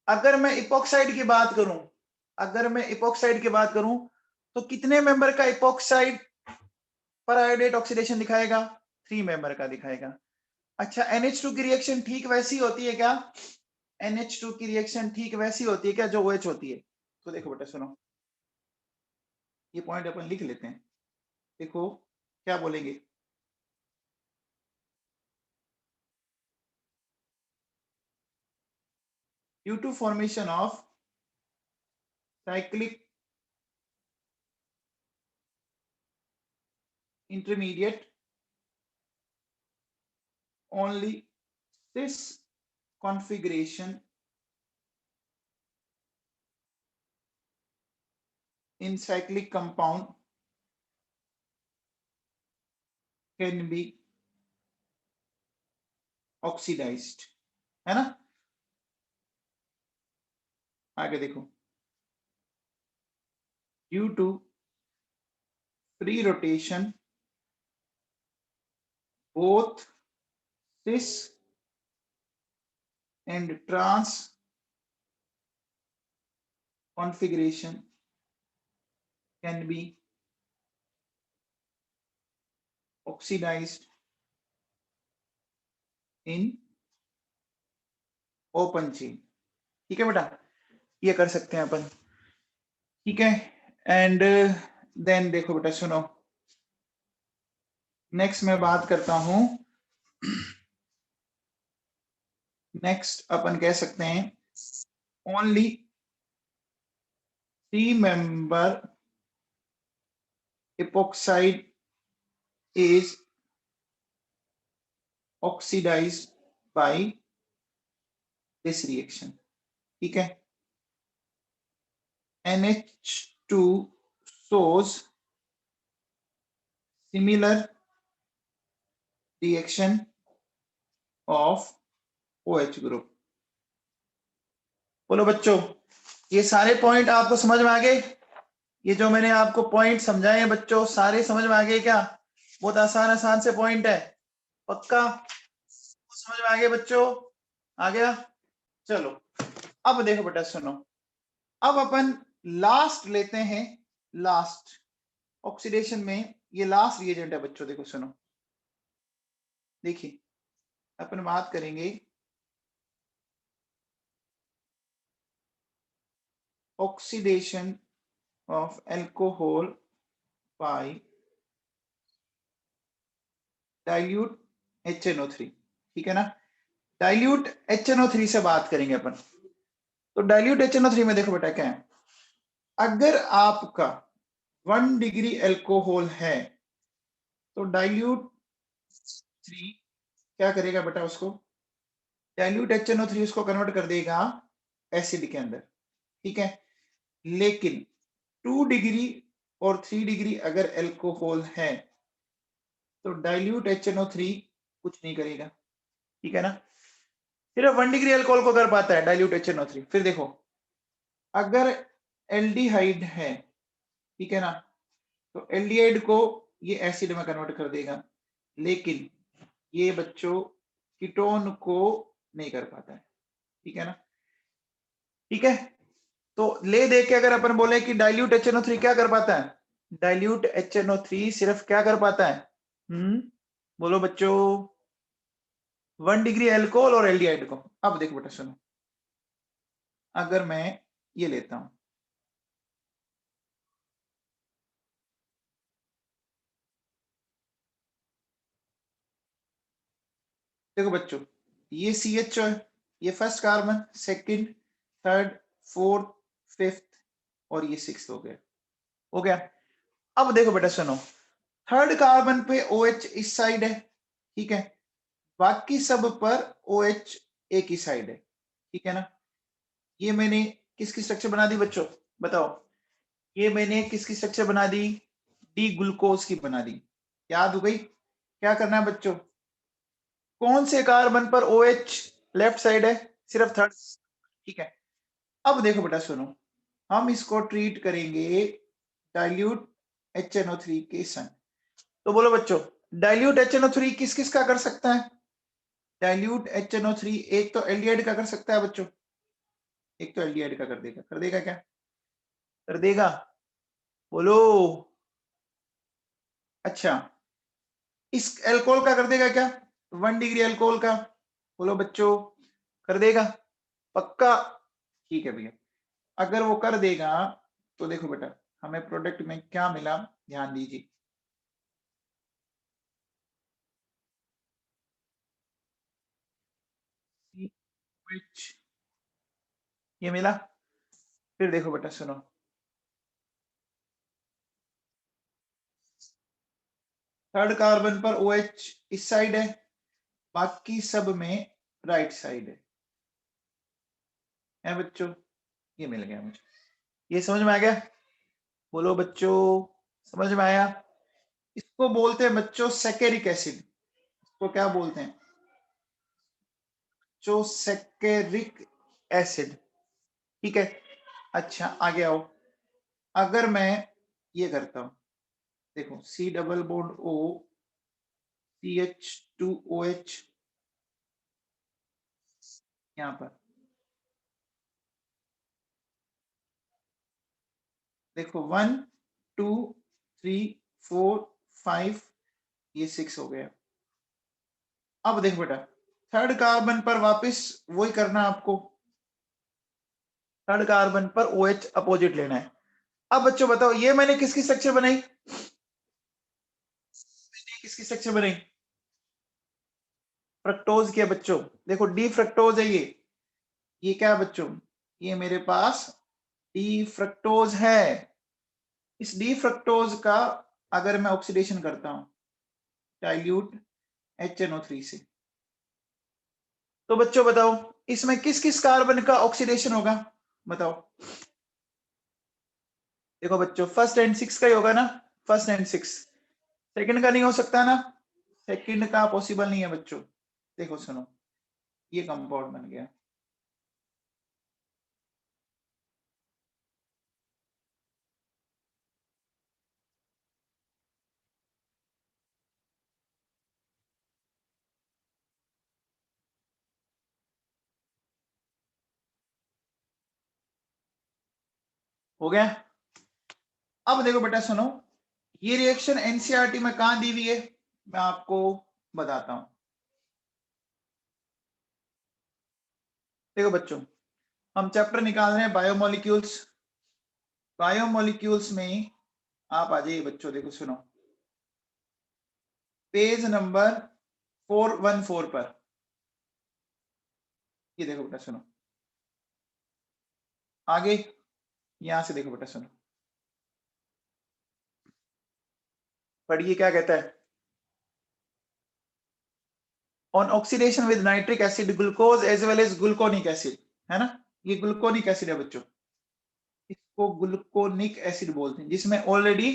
अगर मैं इपोक्साइड की बात करूं, अगर मैं इपोक्साइड की बात करूं तो कितने मेंबर का इपोक्साइड पर आयोडेट ऑक्सीडेशन दिखाएगा? 3 मेंबर का दिखाएगा। अच्छा NH2 की रिएक्शन ठीक वैसी होती है क्या? NH2 की रिएक्शन ठीक वैसी होती है क्या जो OH होती है? तो देखो बेटा सुनो, ये पॉइंट अपन लिख लेते हैं, देखो क्या बोलेंगे। Due to formation of cyclic intermediate only this configuration in cyclic compound can be oxidized, है ना? आगे देखो, due to free rotation both cis and trans configuration can be oxidized in open chain। ठीक है बेटा, ये कर सकते हैं अपन, ठीक है? एंड देन देखो बेटा सुनो, नेक्स्ट मैं बात करता हूं, नेक्स्ट अपन कह सकते हैं only 3-member epoxide is oxidized by this reaction। ठीक है, NH2 shows similar reaction of OH group। बोलो बच्चों, ये सारे पॉइंट आपको समझ में आ गए? ये जो मैंने आपको पॉइंट समझाए हैं बच्चों, सारे समझ में आ गए क्या? बहुत आसान आसान से पॉइंट है, पक्का समझ में आ गया बच्चों? आ गया? चलो अब देखो बेटा, सुनो, अब अपन लास्ट लेते हैं, लास्ट ऑक्सीडेशन में ये लास्ट रिएजेंट है बच्चों। देखो सुनो, देखिए अपन बात करेंगे oxidation of alcohol by dilute HNO3। ठीक है ना, डाइल्यूट HNO3 से बात करेंगे अपन। तो डाइल्यूट HNO3 में देखो बेटा क्या है, अगर आपका 1 डिग्री एल्कोहल है तो डाइल्यूट 3 क्या करेगा बेटा, उसको डाइल्यूट HNO3 उसको कन्वर्ट कर देगा एसिड के अंदर। ठीक है, लेकिन 2 डिग्री और 3 डिग्री अगर एल्कोहल है तो डाइल्यूट HNO3 कुछ नहीं करेगा। ठीक है ना, सिर्फ 1 डिग्री एल्कोहल को कर पाता है डाइल्यूट HNO3। फिर देखो, अगर एल्डिहाइड है, ठीक है ना, तो एल्डिहाइड को ये एसिड में कन्वर्ट कर देगा, लेकिन ये बच्चों कीटोन को नहीं कर पाता है। ठीक है ना, ठीक है, तो ले दे के अगर अपन बोले कि डाइल्यूट HNO3 क्या कर पाता है, डाइल्यूट HNO3 सिर्फ क्या कर पाता है, बोलो बच्चों, 1 डिग्री एल्कोहल और एल्डिहाइड को। अब देखो बेटा सुनो, अगर मैं ये लेता हूं, देखो बच्चों, ये CHO है, ये first carbon, second, third, fourth, fifth और ये सिक्स्थ हो गया। हो गया। अब देखो बेटा सुनो, थर्ड कार्बन पे OH इस साइड है, ठीक है, बाकी सब पर OH एक ही साइड है। ठीक है ना, ये मैंने किसकी स्ट्रक्चर बना दी बच्चों, बताओ, ये मैंने किसकी स्ट्रक्चर बना दी, डी ग्लूकोज की बना दी। याद हो गई? क्या करना है बच्चों, कौन से कार्बन पर OH लेफ्ट साइड है, सिर्फ थर्ड। ठीक है, अब देखो बेटा सुनो, हम इसको ट्रीट करेंगे डाइल्यूट HNO3 के संग। तो बोलो बच्चों, डाइल्यूट HNO3 किस किस का कर सकता है, डाइल्यूट HNO3 एक तो एल्डिहाइड का कर सकता है बच्चों, एक तो एल्डिहाइड का कर देगा क्या, कर देगा, बोलो। अच्छा, इस एल्कोहल का कर देगा क्या, 1 डिग्री एल्कोहल का, बोलो बच्चों, कर देगा, पक्का? ठीक है भैया, अगर वो कर देगा तो देखो बेटा हमें प्रोडक्ट में क्या मिला, ध्यान दीजिए, ये मिला। फिर देखो बेटा सुनो, थर्ड कार्बन पर OH इस साइड है, बाकी सब में राइट साइड है बच्चों, ये मिल गया मुझे। ये समझ में आ गया, बोलो बच्चों, समझ में आया? इसको बोलते हैं बच्चों सेकेरिक एसिड। इसको क्या बोलते हैं जो, सेकेरिक एसिड। ठीक है, अच्छा आगे आओ, अगर मैं ये करता हूं, देखो C double bond O CH2OH यहां पर, देखो 1 2 3 4 5 ये 6 हो गया। अब देखो बेटा, थर्ड कार्बन पर वापस वही करना आपको, थर्ड कार्बन पर OH अपोजिट लेना है। अब बच्चों बताओ, ये मैंने किसकी स्ट्रक्चर बनाई, किसकी स्ट्रक्चर बनेगी? फ्रक्टोज की है बच्चों, देखो डी फ्रक्टोज है ये क्या है बच्चों? ये मेरे पास डी फ्रक्टोज है। इस डी फ्रक्टोज का अगर मैं ऑक्सीडेशन करता हूं डाइल्यूट HNO3 से, तो बच्चों बताओ इसमें किस किस कार्बन का ऑक्सीडेशन होगा? बताओ। देखो बच्चों फर्स्ट एंड सिक्स का ही होगा ना, फर्स्ट एंड सिक्स। सेकंड का नहीं हो सकता ना, सेकंड का पॉसिबल नहीं है बच्चों। देखो सुनो, ये कंपाउंड बन गया, हो गया। अब देखो बेटा सुनो, ये रिएक्शन एनसीईआरटी में कहां दी हुई है, मैं आपको बताता हूं। देखो बच्चों, हम चैप्टर निकाल रहे हैं बायोमोलिक्यूल्स। बायोमोलिक्यूल्स में आप आ जाइए बच्चों, देखो सुनो, पेज नंबर 414 पर। ये देखो बेटा सुनो, आगे यहां से देखो बेटा सुनो, पढ़िए क्या कहता है। On oxidation with nitric acid glucose as well as gluconic acid, है ना, ये ग्लूकोनिक एसिड है बच्चों, इसको ग्लूकोनिक एसिड बोलते हैं, जिसमें ऑलरेडी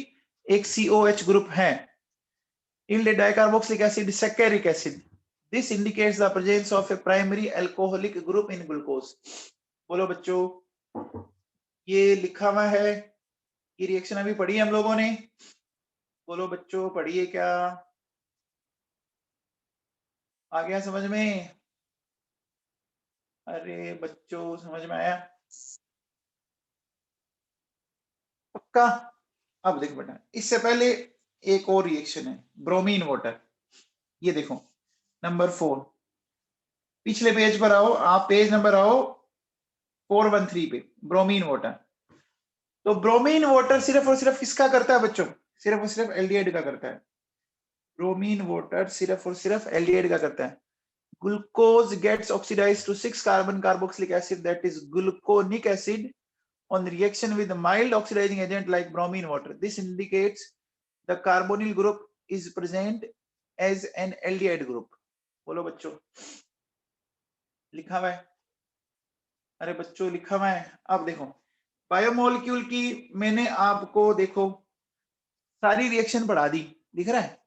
एक COH ग्रुप है। In dicarboxylic acid saccharic acid, this indicates the presence of a primary alcoholic group in glucose. बोलो बच्चों, ये लिखा हुआ है, ये रिएक्शन अभी पढ़ी हम लोगों ने। बोलो बच्चों पढ़िए क्या, आ गया समझ में? अरे बच्चों समझ में आया पक्का? अब देखो बेटा, इससे पहले एक और रिएक्शन है, ब्रोमीन वाटर। ये देखो नंबर 4, पिछले पेज पर आओ आप, पेज नंबर आओ 413 पे, ब्रोमीन वाटर। तो ब्रोमीन वाटर सिर्फ और सिर्फ किसका करता है बच्चों? सिर्फ और सिर्फ एल्डिहाइड का करता है। ब्रोमीन वाटर सिर्फ और सिर्फ एल्डिहाइड का करता है। Glucose gets oxidized to 6 carbon carboxylic acid, that is gluconic acid, on reaction with a mild oxidizing agent like bromine water. This indicates the carbonyl group is present as an aldehyde group. बोलो बच्चों, लिखा हुआ है? अरे बच्चों लिखा हुआ है। अब देखो बायोमोलिक्यूल की मैंने आपको देखो सारी रिएक्शन पढ़ा दी, दिख रहा है?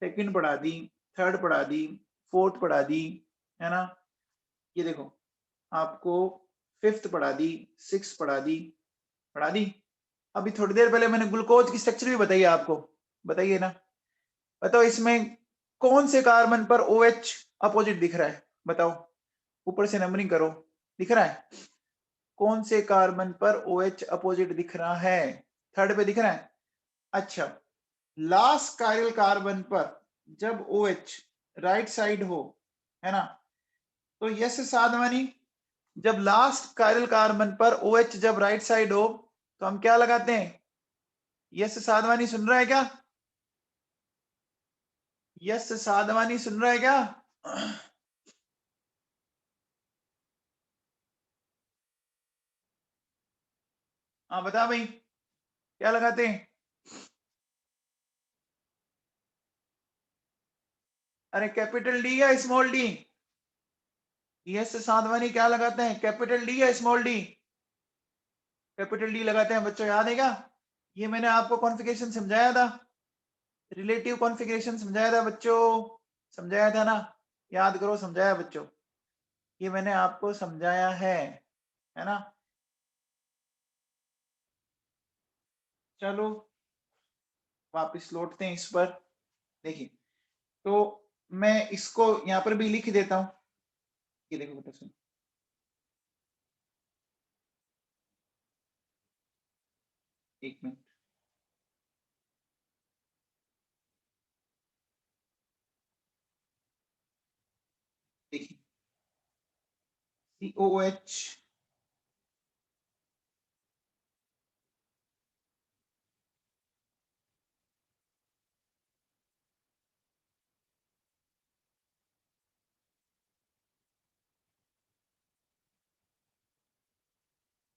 सेकंड पढ़ा दी, थर्ड पढ़ा दी, फोर्थ पढ़ा दी, है ना। ये देखो आपको फिफ्थ पढ़ा दी, सिक्स पढ़ा दी, पढ़ा दी। अभी थोड़ी देर पहले मैंने ग्लूकोज की स्ट्रक्चर भी बताई आपको, बताइए ना। बताओ इसमें कौन से कार्बन पर OH अपोजिट दिख रहा है? बताओ, ऊपर से नंबरिंग करो, दिख रहा है? कौन से कार्बन पर OH अपोजिट दिख रहा है? थर्ड पे दिख रहा है। अच्छा, लास्ट कायरल कार्बन पर जब OH राइट साइड हो, है ना, तो यस साधवानी, जब लास्ट कायरल कार्बन पर OH जब राइट साइड हो तो हम क्या लगाते हैं? यस साधवानी सुन रहा है क्या? यस साधवानी सुन रहा है क्या? हाँ बता भाई, क्या लगाते हैं? अरे कैपिटल डी या स्मॉल डी? यस साधवानी क्या लगाते हैं, कैपिटल डी या स्मॉल डी? कैपिटल डी लगाते हैं बच्चों, याद है क्या? ये मैंने आपको कॉन्फ़िगरेशन समझाया था, रिलेटिव कॉन्फ़िगरेशन समझाया था बच्चों, समझाया था ना, याद करो, समझाया बच्चों, ये मैंने आपको समझाया है ना। चलो वापस लौटते हैं इस पर। देखिए, तो मैं इसको यहां पर भी लिख देता हूं, ये देखो बेटा सुनो, एक मिनट, देखिए COH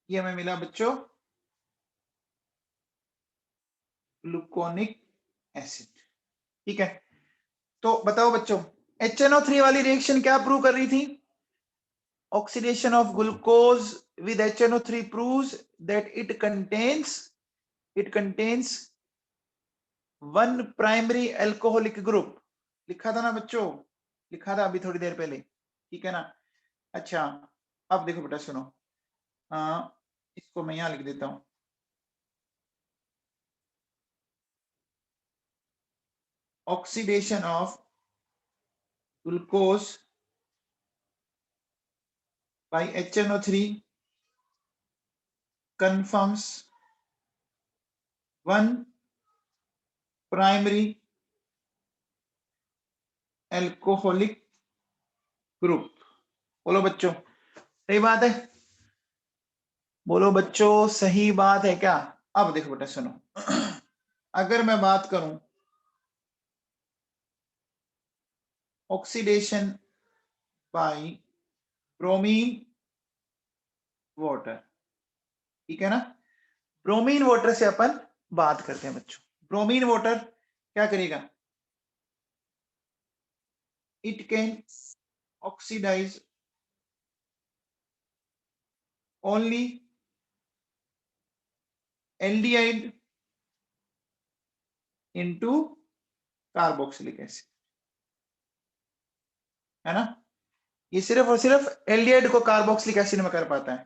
ये हमें मिला बच्चों ग्लूकोनिक एसिड। ठीक है, तो बताओ बच्चों HNO3 वाली रिएक्शन क्या प्रूव कर रही थी? Oxidation of glucose with HNO3 proves that it contains one primary alcoholic group. लिखा था ना बच्चों, लिखा था अभी थोड़ी देर पहले, ठीक है ना। अच्छा अब देखो बेटा सुनो, इसको मैं यहां लिख देता हूं। Oxidation of glucose by HNO3 confirms one primary alcoholic group। बोलो बच्चों सही बात है, बोलो बच्चों सही बात है क्या? अब देखो बेटा सुनो, अगर मैं बात करूं ऑक्सीडेशन बाय ब्रोमीन वाटर, ठीक है ना। ब्रोमीन वाटर से अपन बात करते हैं बच्चों। ब्रोमीन वाटर क्या करेगा? It can oxidise only aldehyde into carboxylic acid, है ना। ये सिर्फ और सिर्फ एल्डिहाइड को कार्बोक्सिलिक एसिड में कर पाता है।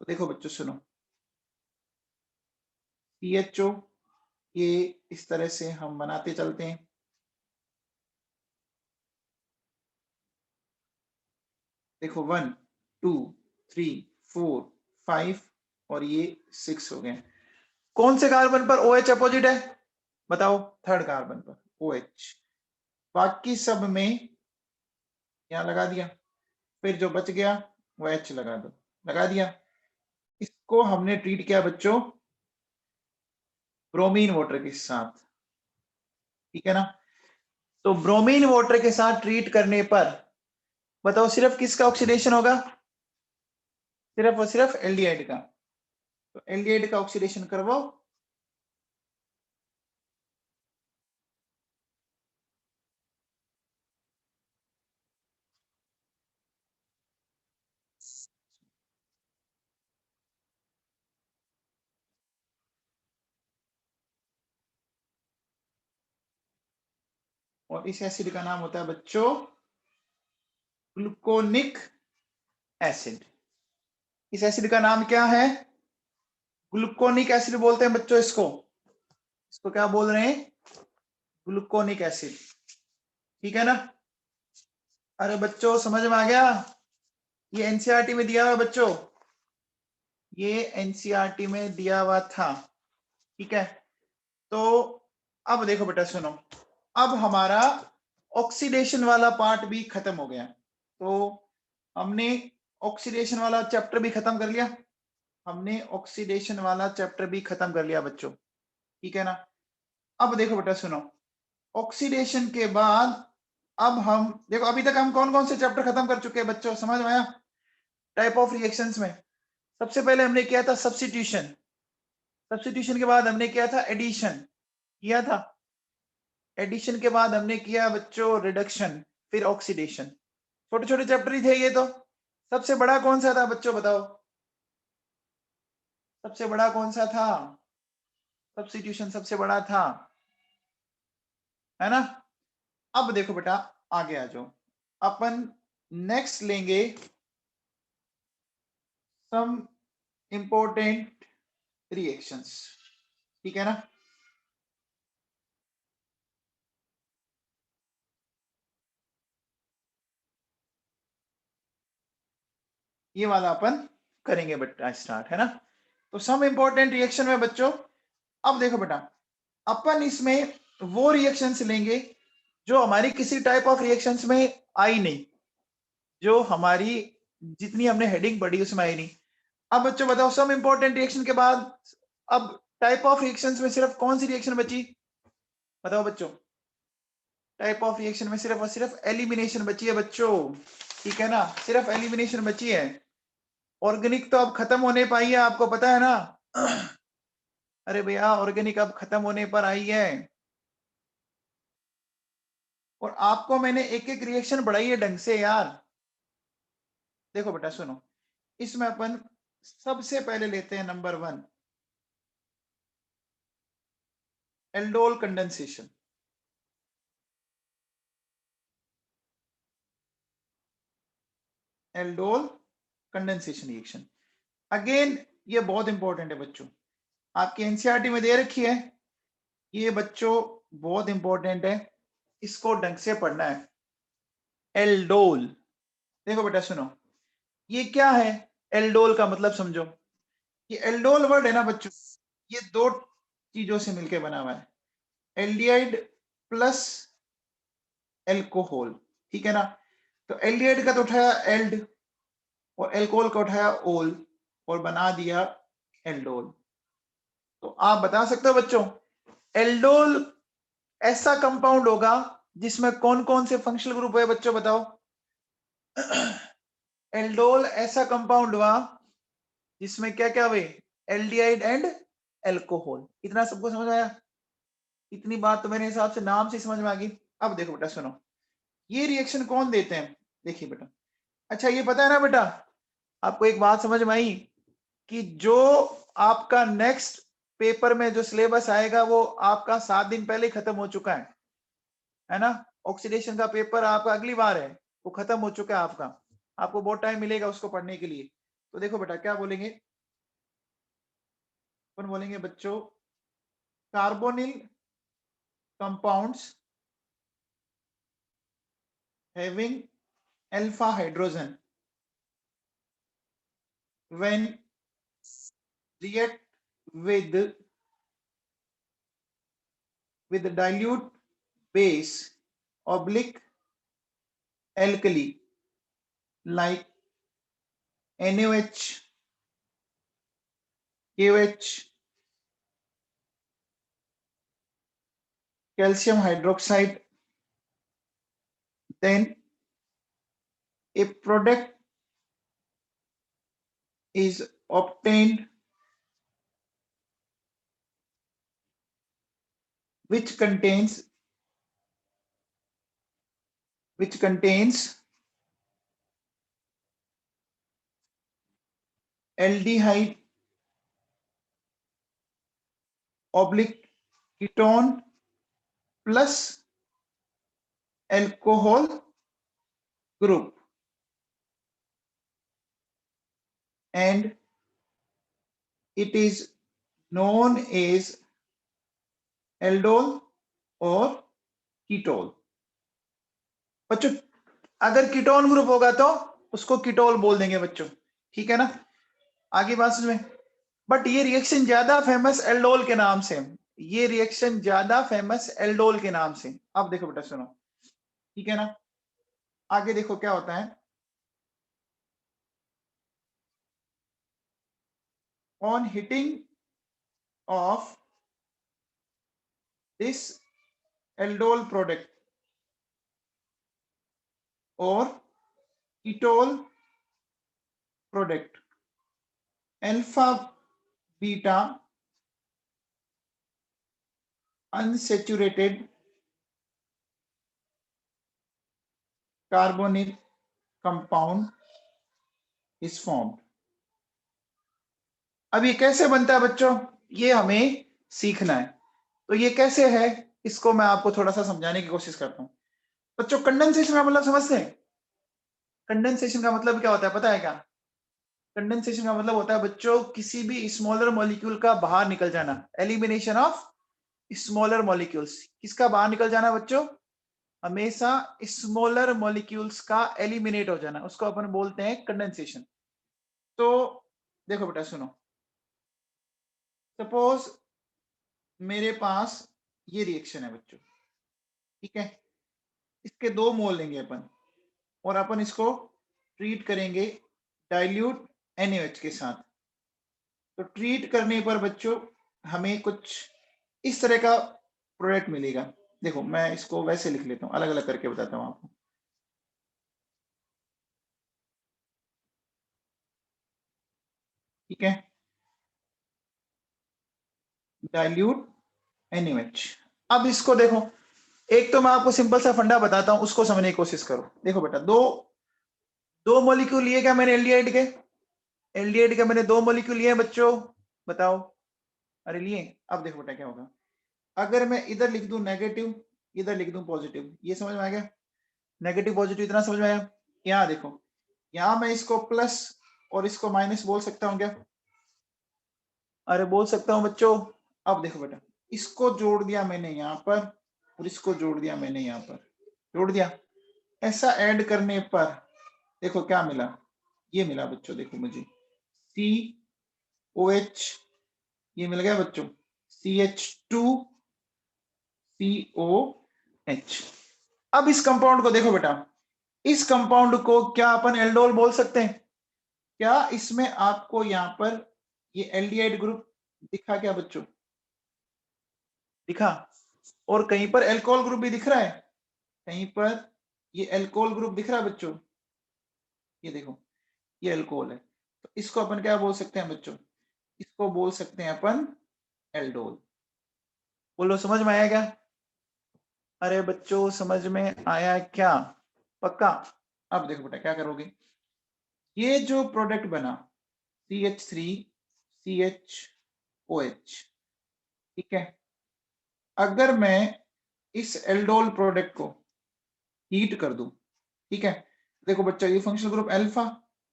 तो देखो बच्चों सुनो, CHO ये इस तरह से हम बनाते चलते हैं। देखो 1 2 3 4 5 और ये 6 हो गए। कौन से कार्बन पर OH अपोजिट है बताओ? थर्ड कार्बन पर OH। बाकी सब में यहां लगा दिया, फिर जो बच गया वो H लगा दो, लगा दिया। इसको हमने ट्रीट किया बच्चों ब्रोमीन वाटर के साथ, ठीक है ना। तो ब्रोमीन वाटर के साथ ट्रीट करने पर बताओ सिर्फ किसका ऑक्सीडेशन होगा? सिर्फ और सिर्फ एल्डिहाइड का। तो एल्डिहाइड का ऑक्सीडेशन करवाओ। और इस एसिड का नाम होता है बच्चों ग्लूकोनिक एसिड। इस एसिड का नाम क्या है? ग्लूकोनिक एसिड बोलते हैं बच्चों इसको। इसको क्या बोल रहे हैं? ग्लूकोनिक एसिड, ठीक है ना। अरे बच्चों समझ में आ गया? ये एनसीईआरटी में दिया हुआ बच्चों, ये एनसीईआरटी में दिया हुआ था, ठीक है। तो अब देखो बेटा सुनो, अब हमारा ऑक्सीडेशन वाला पार्ट भी खत्म हो गया। तो हमने ऑक्सीडेशन वाला चैप्टर भी खत्म कर लिया, हमने ऑक्सीडेशन वाला चैप्टर भी खत्म कर लिया बच्चों, ठीक है ना। अब देखो बेटा सुनो, ऑक्सीडेशन के बाद अब हम देखो अभी तक हम कौन कौन से चैप्टर खत्म कर चुके हैं बच्चों, समझ में आया? टाइप ऑफ रिएक्शंस में सबसे पहले हमने किया था सब्स्टिट्यूशन, सब्स्टिट्यूशन के बाद हमने किया था एडिशन, किया था। एडिशन के बाद हमने किया बच्चों रिडक्शन, फिर ऑक्सीडेशन। छोटे छोटे चैप्टर ही थे ये तो। सबसे बड़ा कौन सा था बच्चों बताओ? सबसे बड़ा कौन सा था? सब्स्टिट्यूशन सबसे बड़ा था, है ना। अब देखो बेटा आगे आ जाओ, अपन नेक्स्ट लेंगे सम इंपॉर्टेंट रिएक्शंस, ठीक है ना। ये वाला अपन करेंगे बेटा स्टार्ट, है ना। तो सम इंपॉर्टेंट रिएक्शन में बच्चों, अब देखो बेटा अपन इसमें वो रिएक्शंस लेंगे जो हमारी किसी टाइप ऑफ रिएक्शंस में आई नहीं, जो हमारी जितनी हमने हेडिंग पढ़ी उसमें आई नहीं। अब बच्चों बताओ सम इंपॉर्टेंट रिएक्शन के बाद अब टाइप ऑफ रिएक्शंस में सिर्फ कौन सी रिएक्शन बची बताओ बच्चों? टाइप ऑफ रिएक्शन में सिर्फ और सिर्फ एलिमिनेशन बची है बच्चों, ठीक है ना, सिर्फ एलिमिनेशन बची है। ऑर्गेनिक तो अब खत्म होने पाई है, आपको पता है ना। अरे भैया ऑर्गेनिक अब खत्म होने पर आई है, और आपको मैंने एक एक रिएक्शन बढ़ाई है ढंग से यार। देखो बेटा सुनो, इसमें अपन सबसे पहले लेते हैं number 1, aldol condensation. Aldol condensation reaction, again ये बहुत इंपॉर्टेंट है बच्चों, आपकी एनसीईआरटी में दे रखी है, ये बच्चों बहुत इंपॉर्टेंट है, इसको ढंग से पढ़ना है। एल्डोल, देखो बेटा सुनो, ये क्या है? एल्डोल का मतलब समझो, ये एल्डोल वर्ड है ना बच्चों, ये दो चीजों से मिलकर बना हुआ है, एल्डिहाइड प्लस एल्कोहल, ठीक है ना। तो एल्डिहाइड का तो उठाया एल्ड, और एल्कोहल का उठाया ओल, और बना दिया एल्डोल। तो आप बता सकते हो बच्चों, एल्डोल ऐसा कंपाउंड होगा जिसमें कौन कौन से फंक्शनल ग्रुप है बच्चों बताओ। एल्डोल ऐसा कंपाउंड हुआ जिसमें क्या क्या हुए, एल्डिहाइड एंड एल्कोहल। इतना सबको समझ आया? इतनी बात तो मेरे हिसाब से नाम से समझ में आ गई। अब देखो बेटा सुनो, ये रिएक्शन कौन देते हैं, देखिए बेटा। अच्छा ये पता है ना बेटा, आपको एक बात समझ में आई कि जो आपका नेक्स्ट पेपर में जो सिलेबस आएगा वो आपका 7 दिन पहले ही खत्म हो चुका है ना। ऑक्सीडेशन का पेपर आपका अगली बार है, वो खत्म हो चुका है आपका, आपको बहुत टाइम मिलेगा उसको पढ़ने के लिए। तो देखो बेटा क्या बोलेंगे, अपन बोलेंगे बच्चों, carbonyl compounds having alpha hydrogen when react with dilute base oblique alkali like NaOH, KOH, calcium hydroxide, then a product is obtained which contains aldehyde oblique ketone plus alcohol group, and it is known as aldol or ketol. बच्चों अगर ketone group होगा तो उसको ketol बोल देंगे बच्चों, ठीक है ना। आगे बात समझ में। बट ये रिएक्शन ज्यादा फेमस एल्डोल के नाम से, ये रिएक्शन ज्यादा फेमस एल्डोल के नाम से। अब देखो बेटा सुनो, ठीक है ना। आगे देखो क्या होता है, on heating of this aldol product और ketol product, alpha beta unsaturated carbonyl compound is formed। अब ये कैसे बनता है बच्चों, ये हमें सीखना है। तो ये कैसे है, इसको मैं आपको थोड़ा सा समझाने की कोशिश करता हूँ बच्चों। कंडेंसेशन का मतलब समझते हैं? कंडेंसेशन का मतलब क्या होता है पता है क्या? कंडेंसेशन का मतलब होता है बच्चों किसी भी स्मॉलर मॉलिक्यूल का बाहर निकल जाना, एलिमिनेशन ऑफ स्मॉलर मॉलिक्यूल्स। किसका बाहर निकल जाना बच्चों? हमेशा स्मॉलर मॉलिक्यूल्स का एलिमिनेट हो जाना, उसको अपन बोलते हैं कंडेंसेशन। तो देखो बेटा सुनो, सपोज मेरे पास ये रिएक्शन है बच्चों, ठीक है। इसके 2 मोल लेंगे अपन, और अपन इसको ट्रीट करेंगे डाइल्यूट NaOH के साथ। तो ट्रीट करने पर बच्चों हमें कुछ इस तरह का प्रोडक्ट मिलेगा। देखो मैं इसको वैसे लिख लेता हूँ, अलग अलग करके बताता हूँ आपको। ठीक है, डाइल्यूट NaOH। अब इसको देखो, एक तो मैं आपको सिंपल सा फंडा बताता हूं, उसको समझने की कोशिश करो। देखो बेटा, दो मॉलिक्यूल लिए क्या मैंने एल्डिहाइड के? एल्डिहाइड के मैंने 2 मॉलिक्यूल लिए बच्चों, बताओ। अरे लिए। अब देखो बेटा क्या होगा, अगर मैं इधर लिख दूं नेगेटिव, इधर लिख दूं पॉजिटिव, ये समझ में आ गया? नेगेटिव पॉजिटिव इतना समझ में आया? यहाँ देखो, यहाँ मैं इसको प्लस और इसको माइनस बोल सकता हूँ क्या? अरे बोल सकता हूँ बच्चों। अब देखो बेटा, इसको जोड़ दिया मैंने यहाँ पर और इसको जोड़ दिया मैंने यहाँ पर, जोड़ दिया। ऐसा ऐड करने पर देखो क्या मिला, ये मिला बच्चों, देखो मुझे COH, ये मिल गया बच्चों, CH2COH। अब इस कंपाउंड को देखो बेटा, इस कंपाउंड को क्या अपन एल्डोल बोल सकते हैं? क्या इसमें आपको यहाँ पर ये एल्डिहाइड ग्रुप दिखा क्या बच्चों? दिखा। और कहीं पर एल्कोहल ग्रुप भी दिख रहा है, कहीं पर ये एल्कोहल ग्रुप दिख रहा है बच्चों, ये देखो, ये एल्कोहल है। तो इसको अपन क्या बोल सकते हैं बच्चों? इसको बोल सकते हैं अपन एल्डोल। बोलो समझ में आया क्या? अरे बच्चों समझ में आया क्या? पक्का? अब देखो बेटा क्या करोगे, ये जो प्रोडक्ट बना CH3CHOH, ठीक है, अगर मैं इस एल्डोल प्रोडक्ट को हीट कर दूं, ठीक है, देखो बच्चों ये functional group alpha,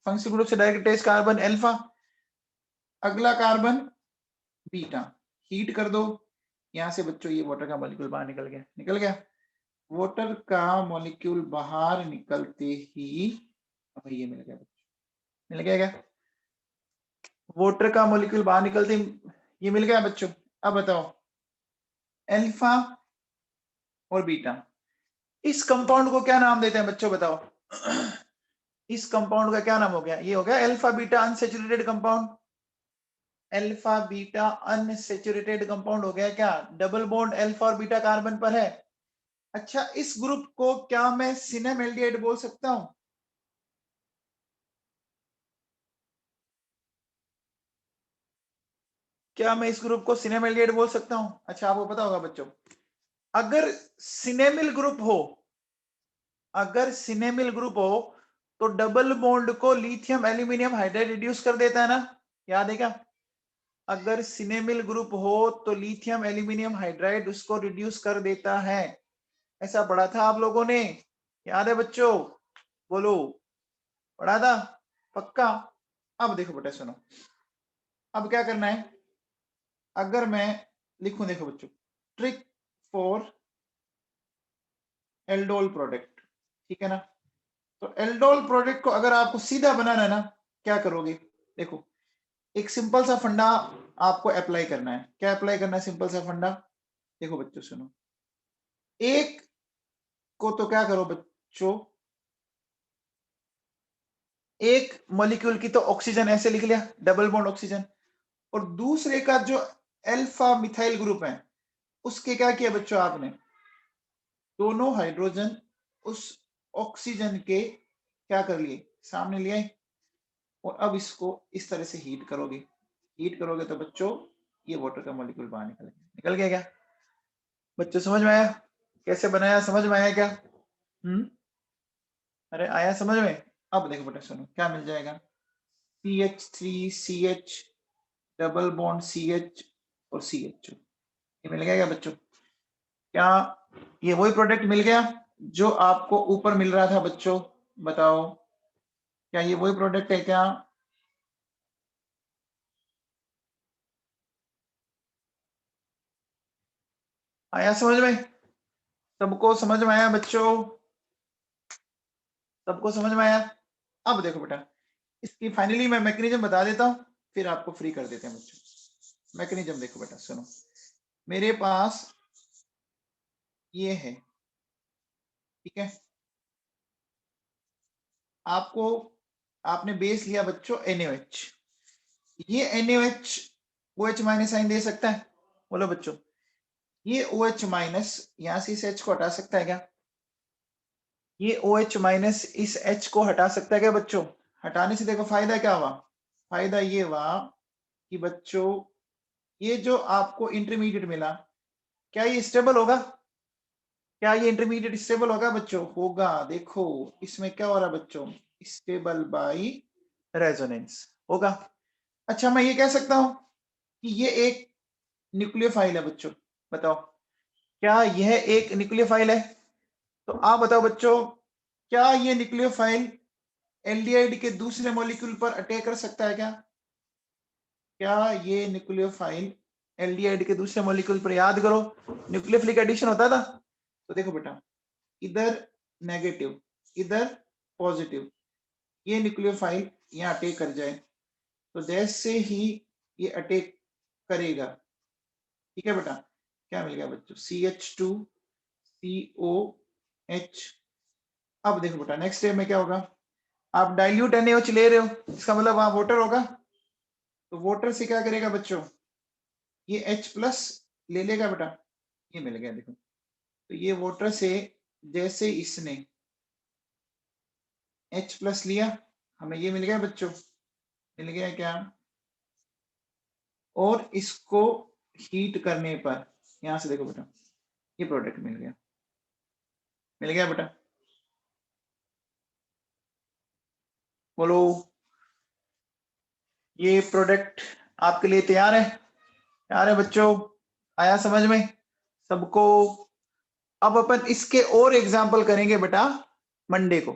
functional group से डायरेक्ट अटैच कार्बन अल्फा, अगला कार्बन बीटा, हीट कर दो, यहां से बच्चों ये वाटर का मॉलिक्यूल बाहर निकल गया, निकल गया। वाटर का मॉलिक्यूल बाहर निकलते ही, अब ये मिल गया बच्चों, मिल गया क्या? वाटर का मॉलिक्यूल बाहर निकलते ही ये मिल गया बच्चों। अब बताओ, अल्फा और बीटा, इस कंपाउंड को क्या नाम देते हैं बच्चों, बताओ? इस कंपाउंड का क्या नाम हो गया? ये हो गया alpha beta unsaturated compound. Alpha beta unsaturated compound हो गया क्या? डबल बॉन्ड अल्फा और बीटा कार्बन पर है। अच्छा, इस ग्रुप को क्या मैं सिनेमेल्डिहाइड बोल सकता हूं? क्या मैं इस ग्रुप को सिनेमेल्डिहाइड बोल सकता हूं? अच्छा, आपको पता होगा बच्चों, अगर सिनेमिल ग्रुप हो, अगर सिनेमिल ग्रुप हो तो डबल बॉन्ड को लिथियम एल्यूमिनियम हाइड्राइड रिड्यूस कर देता है ना, याद है क्या? अगर सिनेमिल ग्रुप हो तो लिथियम एल्यूमिनियम हाइड्राइड उसको रिड्यूस कर देता है, ऐसा पढ़ा था आप लोगों ने, याद है बच्चों? बोलो, पढ़ा था? पक्का? अब देखो बेटा सुनो, अब क्या करना है, अगर मैं लिखूं, देखो बच्चों, ट्रिक फॉर एल्डोल प्रोडक्ट, ठीक है ना? तो एल्डोल प्रोडक्ट को अगर आपको सीधा बनाना है ना, क्या करोगे? देखो, एक सिंपल सा फंडा आपको अप्लाई करना है। क्या अप्लाई करना है? सिंपल सा फंडा। देखो बच्चों सुनो, एक को तो क्या करो बच्चों, एक मॉलिक्यूल की तो ऑक्सीजन ऐसे लिख लिया, डबल बॉन्ड ऑक्सीजन, और दूसरे का जो अल्फा मिथाइल ग्रुप है उसके क्या किया बच्चों आपने? दोनों हाइड्रोजन उस ऑक्सीजन के क्या कर लिए? सामने लिए। और अब इसको इस तरह से हीट करोगे, हीट करोगे तो बच्चों ये वाटर का मॉलिक्यूल बाहर निकल गया, निकल गया क्या बच्चों? समझ में आया कैसे बनाया? समझ में आया क्या? अरे आया समझ में? अब देखो बेटा सुनो, क्या मिल जाएगा, CH3CH डबल बॉन्ड CH और CH, ये मिल गया क्या बच्चों? क्या ये वही प्रोडक्ट मिल गया जो आपको ऊपर मिल रहा था बच्चों? बताओ, क्या ये वही प्रोडक्ट है क्या? आया समझ में? सबको समझ में आया बच्चों? सबको समझ में आया? अब देखो बेटा, इसकी फाइनली मैं मैकेनिज्म बता देता हूं, फिर आपको फ्री कर देते हैं बच्चों। मैकेनिज्म देखो बेटा सुनो, मेरे पास ये है, ठीक है, आपको, आपने बेस लिया बच्चों NaOH, ये NaOH OH माइनस साइन दे सकता है? बोलो बच्चों, ये OH माइनस यहां से इस H को हटा सकता है क्या? ये OH माइनस इस H को हटा सकता है क्या बच्चों? हटाने से देखो फायदा क्या हुआ, फायदा ये हुआ कि बच्चों ये जो आपको इंटरमीडिएट मिला, क्या ये स्टेबल होगा? क्या ये इंटरमीडिएट स्टेबल होगा बच्चों? होगा। देखो इसमें क्या हो रहा है बच्चों, स्टेबल बाय रेजोनेंस होगा। अच्छा मैं ये कह सकता हूं कि ये एक न्यूक्लियोफाइल है बच्चों, बताओ क्या यह एक न्यूक्लियोफाइल है? तो आप बताओ बच्चों, क्या ये न्यूक्लियोफाइल एल्डिहाइड के दूसरे मॉलिक्यूल पर अटैक कर सकता है क्या? क्या ये न्यूक्लियोफाइल एल्डिहाइड के दूसरे मॉलिक्यूल पर, याद करो न्यूक्लियोफिलिक एडिशन होता था, तो देखो बेटा इधर नेगेटिव इधर पॉजिटिव, ये न्यूक्लियोफाइल यहाँ अटैक कर जाए तो जैसे ही ये अटैक करेगा, ठीक है बेटा, क्या मिल गया बच्चों, CH2COH। अब देखो बेटा नेक्स्ट स्टेप में क्या होगा, आप डाइल्यूट NaOH ले रहे हो, इसका मतलब वहां वाटर होगा, तो वाटर से क्या करेगा बच्चों, ये H+ ले लेगा बेटा, ये मिल गया देखो। तो ये वाटर से जैसे इसने H+ लिया, हमें ये मिल गया बच्चों, मिल गया क्या, और इसको हीट करने पर यहां से देखो बेटा ये प्रोडक्ट मिल गया, मिल गया बेटा, बोलो ये प्रोडक्ट आपके लिए तैयार है? तैयार है बच्चों? आया समझ में सबको? अब अपन इसके और एग्जाम्पल करेंगे बेटा मंडे को,